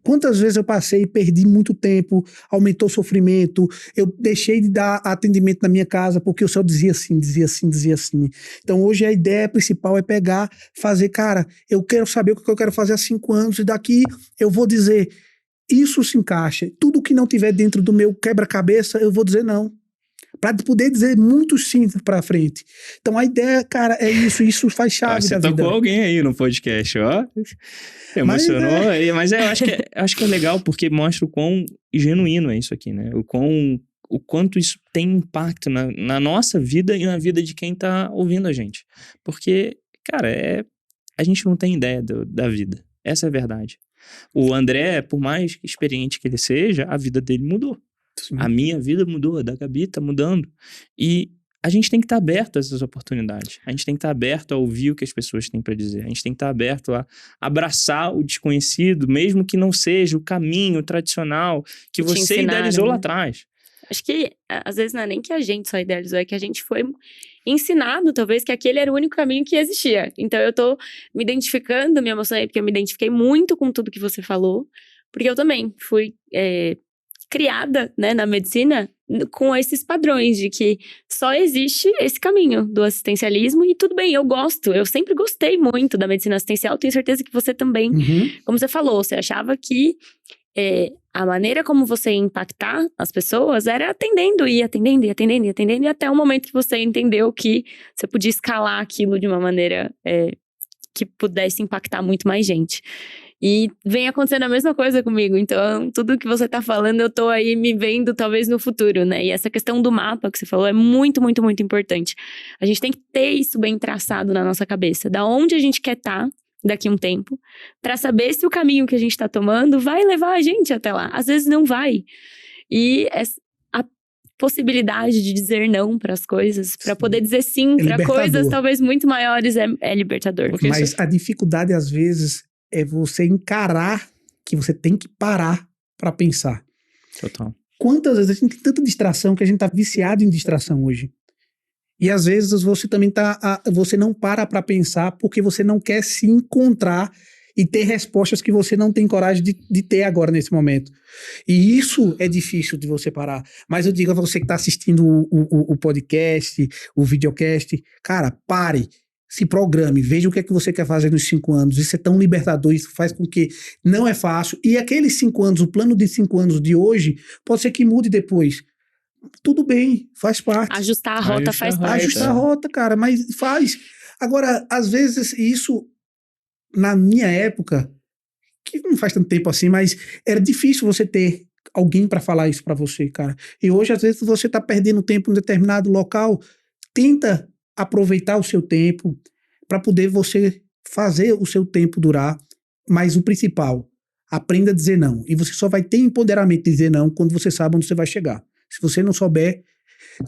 Quantas vezes eu passei e perdi muito tempo, aumentou o sofrimento, eu deixei de dar atendimento na minha casa porque eu só dizia sim. Então hoje a ideia principal é pegar, fazer, cara, eu quero saber o que eu quero fazer há 5 anos e daqui eu vou dizer, isso se encaixa. Tudo que não tiver dentro do meu quebra-cabeça, eu vou dizer não. para poder dizer muitos sim para frente. Então a ideia, cara, é isso faz chave da vida. Você tocou alguém aí no podcast, ó. Emocionou. Mas eu acho que é legal porque mostra o quão genuíno é isso aqui, né? O quanto isso tem impacto na nossa vida e na vida de quem tá ouvindo a gente. Porque, cara, a gente não tem ideia da vida. Essa é a verdade. O André, por mais experiente que ele seja, a vida dele mudou. Sim. A minha vida mudou, a da Gabi tá mudando. E a gente tem que estar aberto a essas oportunidades. A gente tem que estar aberto a ouvir o que as pessoas têm para dizer. A gente tem que estar aberto a abraçar o desconhecido, mesmo que não seja o caminho tradicional que você idealizou lá atrás. Acho que, às vezes, não é nem que a gente só idealizou, é que a gente foi ensinado, talvez, que aquele era o único caminho que existia. Então, eu tô me identificando, me emocionei, porque eu me identifiquei muito com tudo que você falou, porque eu também fui criada, né, na medicina com esses padrões de que só existe esse caminho do assistencialismo e tudo bem, eu sempre gostei muito da medicina assistencial, tenho certeza que você também, como você falou, você achava que a maneira como você ia impactar as pessoas era atendendo e até o momento que você entendeu que você podia escalar aquilo de uma maneira que pudesse impactar muito mais gente. E vem acontecendo a mesma coisa comigo, então tudo que você tá falando eu tô aí me vendo talvez no futuro, né? E essa questão do mapa que você falou é muito, muito, muito importante. A gente tem que ter isso bem traçado na nossa cabeça, da onde a gente quer estar daqui a um tempo, para saber se o caminho que a gente tá tomando vai levar a gente até lá. Às vezes não vai. E a possibilidade de dizer não para as coisas, para poder dizer sim para coisas talvez muito maiores é libertador. Mas a dificuldade às vezes é você encarar que você tem que parar para pensar. Total. Quantas vezes a gente tem tanta distração que a gente tá viciado em distração hoje. E às vezes você também você não para pensar porque você não quer se encontrar e ter respostas que você não tem coragem de ter agora nesse momento. E isso é difícil de você parar. Mas eu digo a você que está assistindo o podcast, o videocast, cara, pare, se programe, veja o que é que você quer fazer nos 5 anos. Isso é tão libertador, isso faz com que não é fácil. E aqueles 5 anos, o plano de 5 anos de hoje, pode ser que mude depois. Tudo bem, faz parte. Ajustar a rota faz parte. Ajustar a rota, cara, mas faz. Agora, às vezes, isso, na minha época, que não faz tanto tempo assim, mas era difícil você ter alguém para falar isso para você, cara. E hoje, às vezes, você tá perdendo tempo em um determinado local, tenta aproveitar o seu tempo para poder você fazer o seu tempo durar, mas o principal, aprenda a dizer não. E você só vai ter empoderamento de dizer não quando você sabe onde você vai chegar. Se você não souber,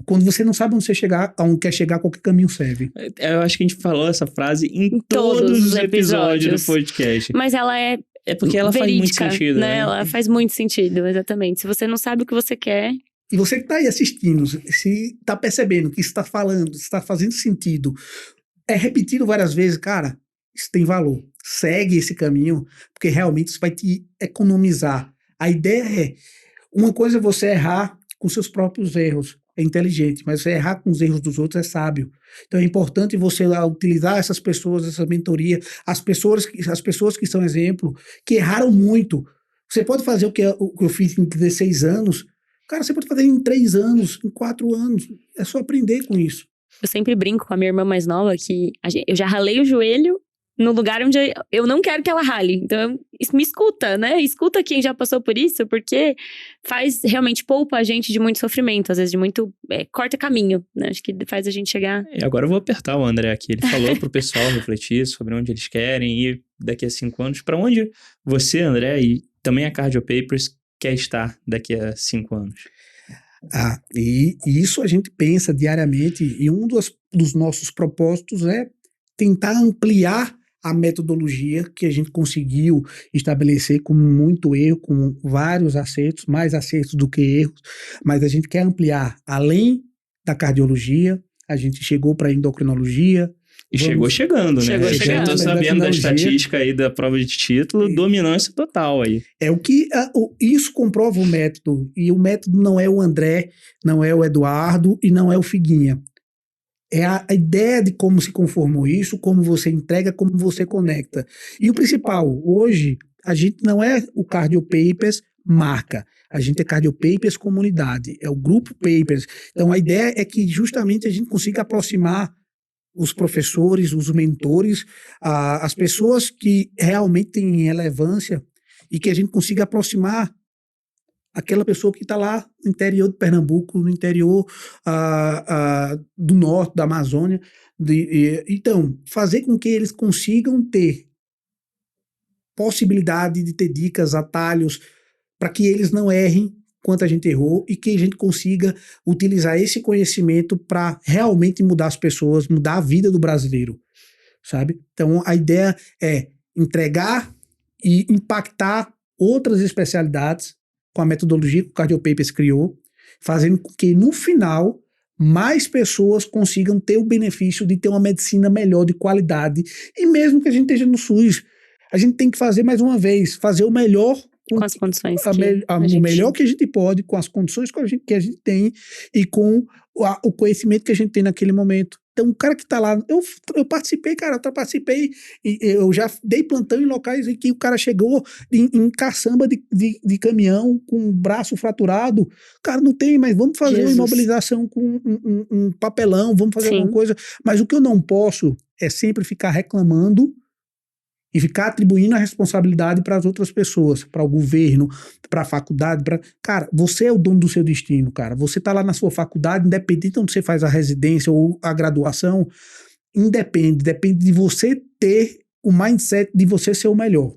quando você não sabe onde você chegar, aonde quer chegar, qualquer caminho serve. Eu acho que a gente falou essa frase em todos os episódios do podcast. Mas ela é porque ela verídica, faz muito sentido, né? Ela faz muito sentido, exatamente. Se você não sabe o que você quer... E você que tá aí assistindo, se tá percebendo que isso está falando, está fazendo sentido, repetido várias vezes, cara, isso tem valor. Segue esse caminho, porque realmente isso vai te economizar. A ideia é, uma coisa é você errar com seus próprios erros, é inteligente, mas você errar com os erros dos outros é sábio. Então é importante você utilizar essas pessoas, essa mentoria, as pessoas que são exemplo, que erraram muito. Você pode fazer o que eu fiz em 16 anos, cara, você pode fazer em 3 anos, em 4 anos, é só aprender com isso. Eu sempre brinco com a minha irmã mais nova que eu já ralei o joelho no lugar onde eu não quero que ela rale. Então, me escuta, né? Escuta quem já passou por isso, porque realmente poupa a gente de muito sofrimento, às vezes de muito, corta caminho, né? Acho que faz a gente chegar... E agora eu vou apertar o André aqui. Ele falou pro pessoal refletir sobre onde eles querem ir daqui a 5 anos. Para onde você, André, e também a Cardio Papers quer estar daqui a 5 anos? E isso a gente pensa diariamente, e um dos nossos propósitos é tentar ampliar a metodologia que a gente conseguiu estabelecer com muito erro, com vários acertos, mais acertos do que erros, mas a gente quer ampliar além da cardiologia, a gente chegou para a endocrinologia. E chegou chegando, né? Eu já tô sabendo da estatística aí da prova de título, dominância total aí. É o que isso comprova o método, e o método não é o André, não é o Eduardo e não é o Figuinha. É a ideia de como se conformou isso, como você entrega, como você conecta. E o principal, hoje, a gente não é o Cardio Papers marca. A gente é Cardio Papers Comunidade, é o grupo Papers. Então, a ideia é que justamente a gente consiga aproximar os professores, os mentores, as pessoas que realmente têm relevância e que a gente consiga aproximar aquela pessoa que está lá no interior de Pernambuco, no interior do norte, da Amazônia. Então, fazer com que eles consigam ter possibilidade de ter dicas, atalhos, para que eles não errem quanto a gente errou e que a gente consiga utilizar esse conhecimento para realmente mudar as pessoas, mudar a vida do brasileiro, sabe? Então, a ideia é entregar e impactar outras especialidades com a metodologia que o Cardio Papers criou, fazendo com que, no final, mais pessoas consigam ter o benefício de ter uma medicina melhor, de qualidade. E mesmo que a gente esteja no SUS, a gente tem que fazer, mais uma vez, fazer o melhor com as condições o melhor que a gente pode, com as condições que a gente tem e com o conhecimento que a gente tem naquele momento. Então, o cara que está lá, eu participei, cara, eu já dei plantão em locais em que o cara chegou em caçamba de caminhão com o braço fraturado. Cara, não tem, mas vamos fazer uma imobilização com um papelão, vamos fazer alguma coisa. Mas o que eu não posso é sempre ficar reclamando e ficar atribuindo a responsabilidade para as outras pessoas, para o governo, para a faculdade. Cara, você é o dono do seu destino, cara. Você está lá na sua faculdade, independente de onde você faz a residência ou a graduação, depende de você ter o mindset de você ser o melhor.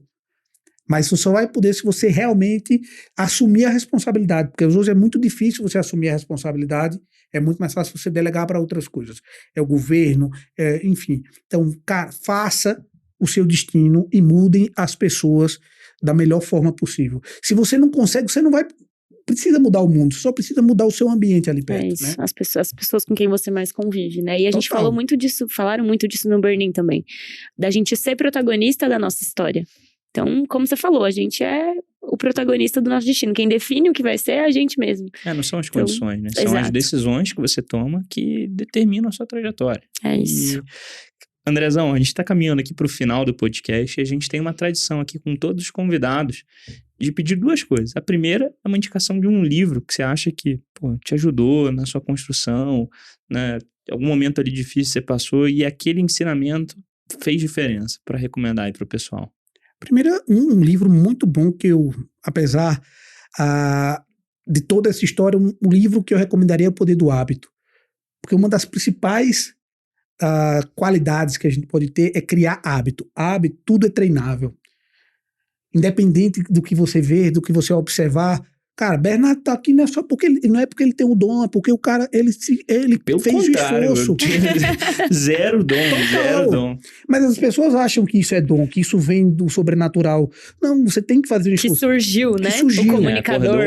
Mas você só vai poder se você realmente assumir a responsabilidade, porque hoje é muito difícil você assumir a responsabilidade, é muito mais fácil você delegar para outras coisas. É o governo, enfim. Então, cara, faça o seu destino e mudem as pessoas da melhor forma possível. Se você não consegue, você não vai precisa mudar o mundo, só precisa mudar o seu ambiente ali perto, isso, né? as pessoas com quem você mais convive, né? E a gente falaram muito disso no Burn-In também, da gente ser protagonista da nossa história. Então, como você falou, a gente é o protagonista do nosso destino. Quem define o que vai ser é a gente mesmo. Não são as condições, né? São as decisões que você toma que determinam a sua trajetória. É isso. Andrezão, a gente está caminhando aqui para o final do podcast e a gente tem uma tradição aqui com todos os convidados de pedir duas coisas. A primeira é uma indicação de um livro que você acha que te ajudou na sua construção, né? Algum momento ali difícil você passou e aquele ensinamento fez diferença para recomendar aí para o pessoal. Primeiro, um livro muito bom que eu, apesar de toda essa história, um livro que eu recomendaria é O Poder do Hábito. Porque uma das principais qualidades que a gente pode ter é criar hábito. Hábito, tudo é treinável. Independente do que você ver, do que você observar. Cara, Bernardo tá aqui não é só porque não é porque ele tem um dom, é porque o cara, ele fez o esforço. Zero dom. Mas as pessoas acham que isso é dom, que isso vem do sobrenatural. Não, você tem que fazer o esforço. Que surgiu, né? O comunicador.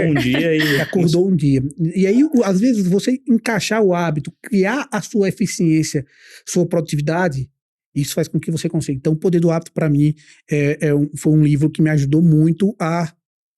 Acordou um dia. E aí, às vezes, você encaixar o hábito, criar a sua eficiência, sua produtividade, isso faz com que você consiga. Então, O Poder do Hábito, para mim, foi um livro que me ajudou muito a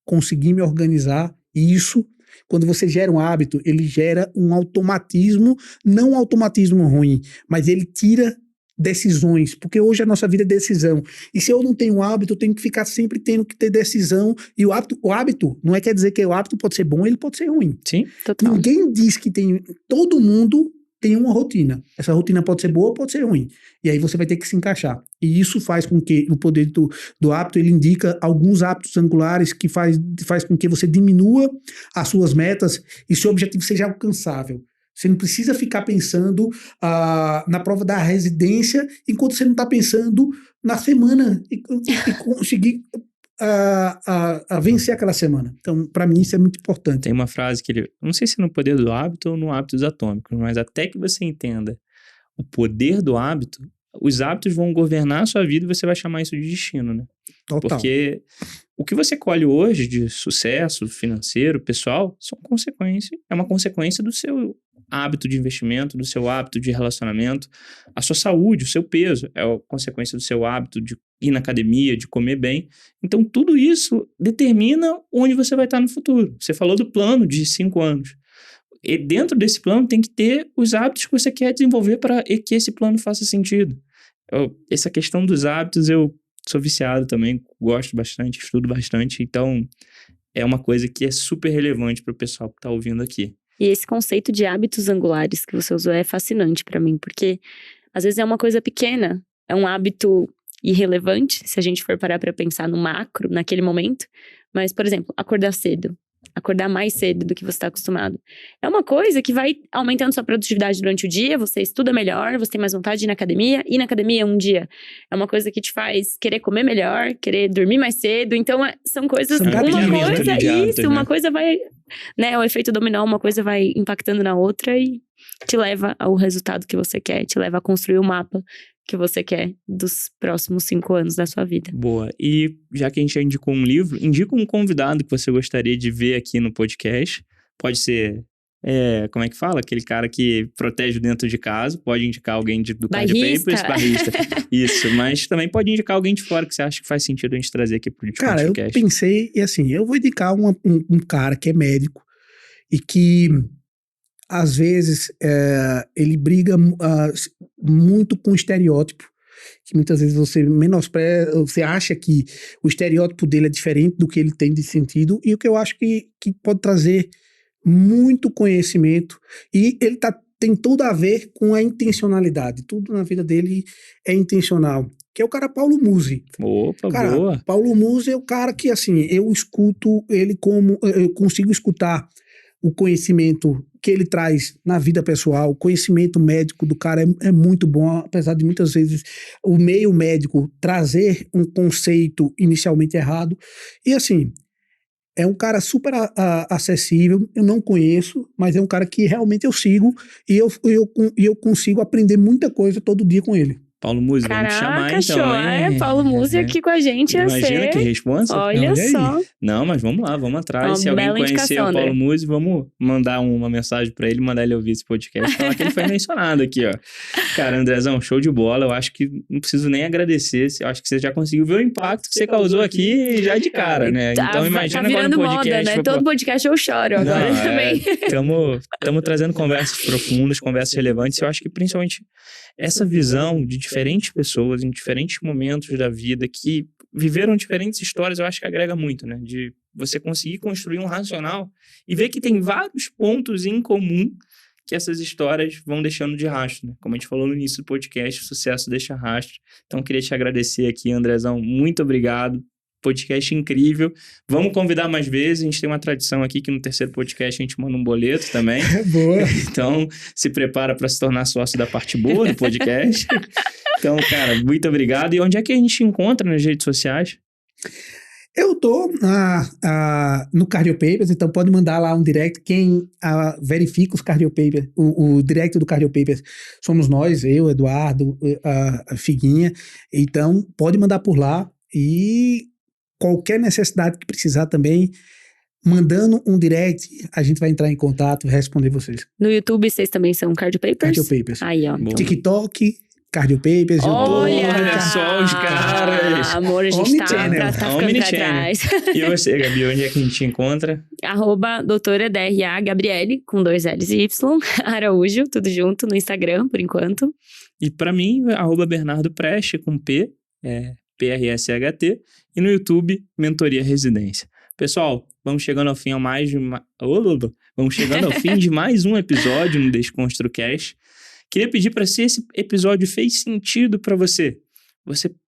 conseguir me organizar. E isso, quando você gera um hábito, ele gera um automatismo, não um automatismo ruim, mas ele tira decisões, porque hoje a nossa vida é decisão. E se eu não tenho hábito, eu tenho que ficar sempre tendo que ter decisão. E o hábito não quer dizer que o hábito pode ser bom, ele pode ser ruim. Sim, total. Ninguém diz que tem... Todo mundo tem uma rotina. Essa rotina pode ser boa ou pode ser ruim. E aí você vai ter que se encaixar. E isso faz com que o poder do hábito, ele indica alguns hábitos angulares que faz com que você diminua as suas metas e seu objetivo seja alcançável. Você não precisa ficar pensando na prova da residência enquanto você não está pensando na semana e conseguir a vencer aquela semana. Então, para mim, isso é muito importante. Tem uma frase que não sei se no Poder do Hábito ou no Hábitos Atômicos, mas até que você entenda o poder do hábito, os hábitos vão governar a sua vida e você vai chamar isso de destino, né? Total. Porque o que você colhe hoje de sucesso financeiro, pessoal, é uma consequência do seu hábito de investimento, do seu hábito de relacionamento, a sua saúde, o seu peso, é a consequência do seu hábito de ir na academia, de comer bem. Então, tudo isso determina onde você vai estar no futuro. Você falou do plano de 5 anos. E dentro desse plano tem que ter os hábitos que você quer desenvolver para que esse plano faça sentido. Essa questão dos hábitos, eu sou viciado também, gosto bastante, estudo bastante, então é uma coisa que é super relevante para o pessoal que está ouvindo aqui. E esse conceito de hábitos angulares que você usou é fascinante para mim, porque às vezes é uma coisa pequena, é um hábito irrelevante, se a gente for parar para pensar no macro, naquele momento. Mas, por exemplo, acordar cedo. Acordar mais cedo do que você está acostumado. É uma coisa que vai aumentando sua produtividade durante o dia, você estuda melhor, você tem mais vontade de ir na academia. Ir na academia um dia é uma coisa que te faz querer comer melhor, querer dormir mais cedo. Então, são coisas... Uma coisa vai... Né, o efeito dominó, uma coisa vai impactando na outra e te leva ao resultado que você quer, te leva a construir o mapa que você quer dos próximos 5 anos da sua vida. Boa. E já que a gente já indicou um livro, indica um convidado que você gostaria de ver aqui no podcast. Pode ser, como é que fala? Aquele cara que protege dentro de casa. Pode indicar alguém do Card Papers. Barrista. Isso, mas também pode indicar alguém de fora que você acha que faz sentido a gente trazer aqui pro podcast. Cara, eu pensei, e assim, eu vou indicar um cara que é médico e que... Às vezes, ele briga muito com o estereótipo, que muitas vezes você menospreza, você acha que o estereótipo dele é diferente do que ele tem de sentido, e o que eu acho que pode trazer muito conhecimento, e ele tem tudo a ver com a intencionalidade, tudo na vida dele é intencional, que é o cara Paulo Musi. Opa, cara, boa! Paulo Musi é o cara que, assim, eu escuto ele eu consigo escutar o conhecimento que ele traz na vida pessoal, o conhecimento médico do cara é muito bom, apesar de muitas vezes o meio médico trazer um conceito inicialmente errado. E assim, é um cara super acessível, eu não conheço, mas é um cara que realmente eu sigo e eu consigo aprender muita coisa todo dia com ele. Paulo Musi, vamos chamar então, Paulo Musi aqui com a gente. Imagina que responsa. Olha só. Não, mas vamos lá, vamos atrás. Se alguém conhecer o Paulo Musi, vamos mandar uma mensagem pra ele, mandar ele ouvir esse podcast, falar que ele foi mencionado aqui, ó. Cara, Andrezão, show de bola. Eu acho que não preciso nem agradecer. Eu acho que você já conseguiu ver o impacto que você causou aqui já de cara, né? Então imagina agora no podcast. Moda, né? Todo podcast eu choro agora também. Estamos trazendo conversas profundas, conversas relevantes. Eu acho que principalmente essa visão de diferentes pessoas em diferentes momentos da vida que viveram diferentes histórias, eu acho que agrega muito, né? De você conseguir construir um racional e ver que tem vários pontos em comum que essas histórias vão deixando de rastro, né? Como a gente falou no início do podcast, o sucesso deixa rastro. Então, eu queria te agradecer aqui, Andrezão. Muito obrigado. Podcast incrível. Vamos convidar mais vezes. A gente tem uma tradição aqui que no terceiro podcast a gente manda um boleto também. Boa. Então, se prepara para se tornar sócio da parte boa do podcast. Então, cara, muito obrigado. E onde é que a gente encontra nas redes sociais? Eu tô no Cardio Papers, então pode mandar lá um direct. Quem verifica os Cardio Papers, o direct do Cardio Papers somos nós, eu, Eduardo, a Figuinha. Então, pode mandar por lá e qualquer necessidade que precisar também, mandando um direct, a gente vai entrar em contato e responder vocês. No YouTube, vocês também são Cardio Papers? Cardio Papers. Aí, ó. Bom. TikTok, Cardio Papers. Olha só os caras. Amor, a gente tá ficando pra trás. E você, Gabi, onde é que a gente te encontra? @doutora DRA Gabriele, com 2 L's e Y, Araújo, tudo junto no Instagram, por enquanto. E pra mim, @Bernardo Preste, com P, PRSHT, e no YouTube, Mentoria Residência. Pessoal, vamos chegando ao fim de mais um episódio no DesconstruCast. Queria pedir para se esse episódio fez sentido para você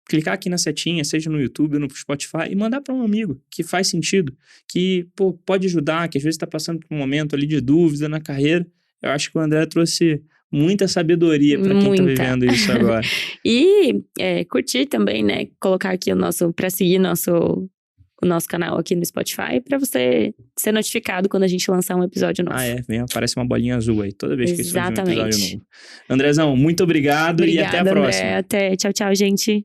clicar aqui na setinha, seja no YouTube ou no Spotify, e mandar para um amigo que faz sentido, que pode ajudar, que às vezes está passando por um momento ali de dúvida na carreira. Eu acho que o André trouxe muita sabedoria para quem tá vivendo isso agora. E curtir também, né? Colocar aqui para seguir o nosso canal aqui no Spotify, para você ser notificado quando a gente lançar um episódio novo. Aparece uma bolinha azul aí, toda vez que surge um episódio novo. Andrezão, muito obrigado e até a próxima. André, tchau, gente.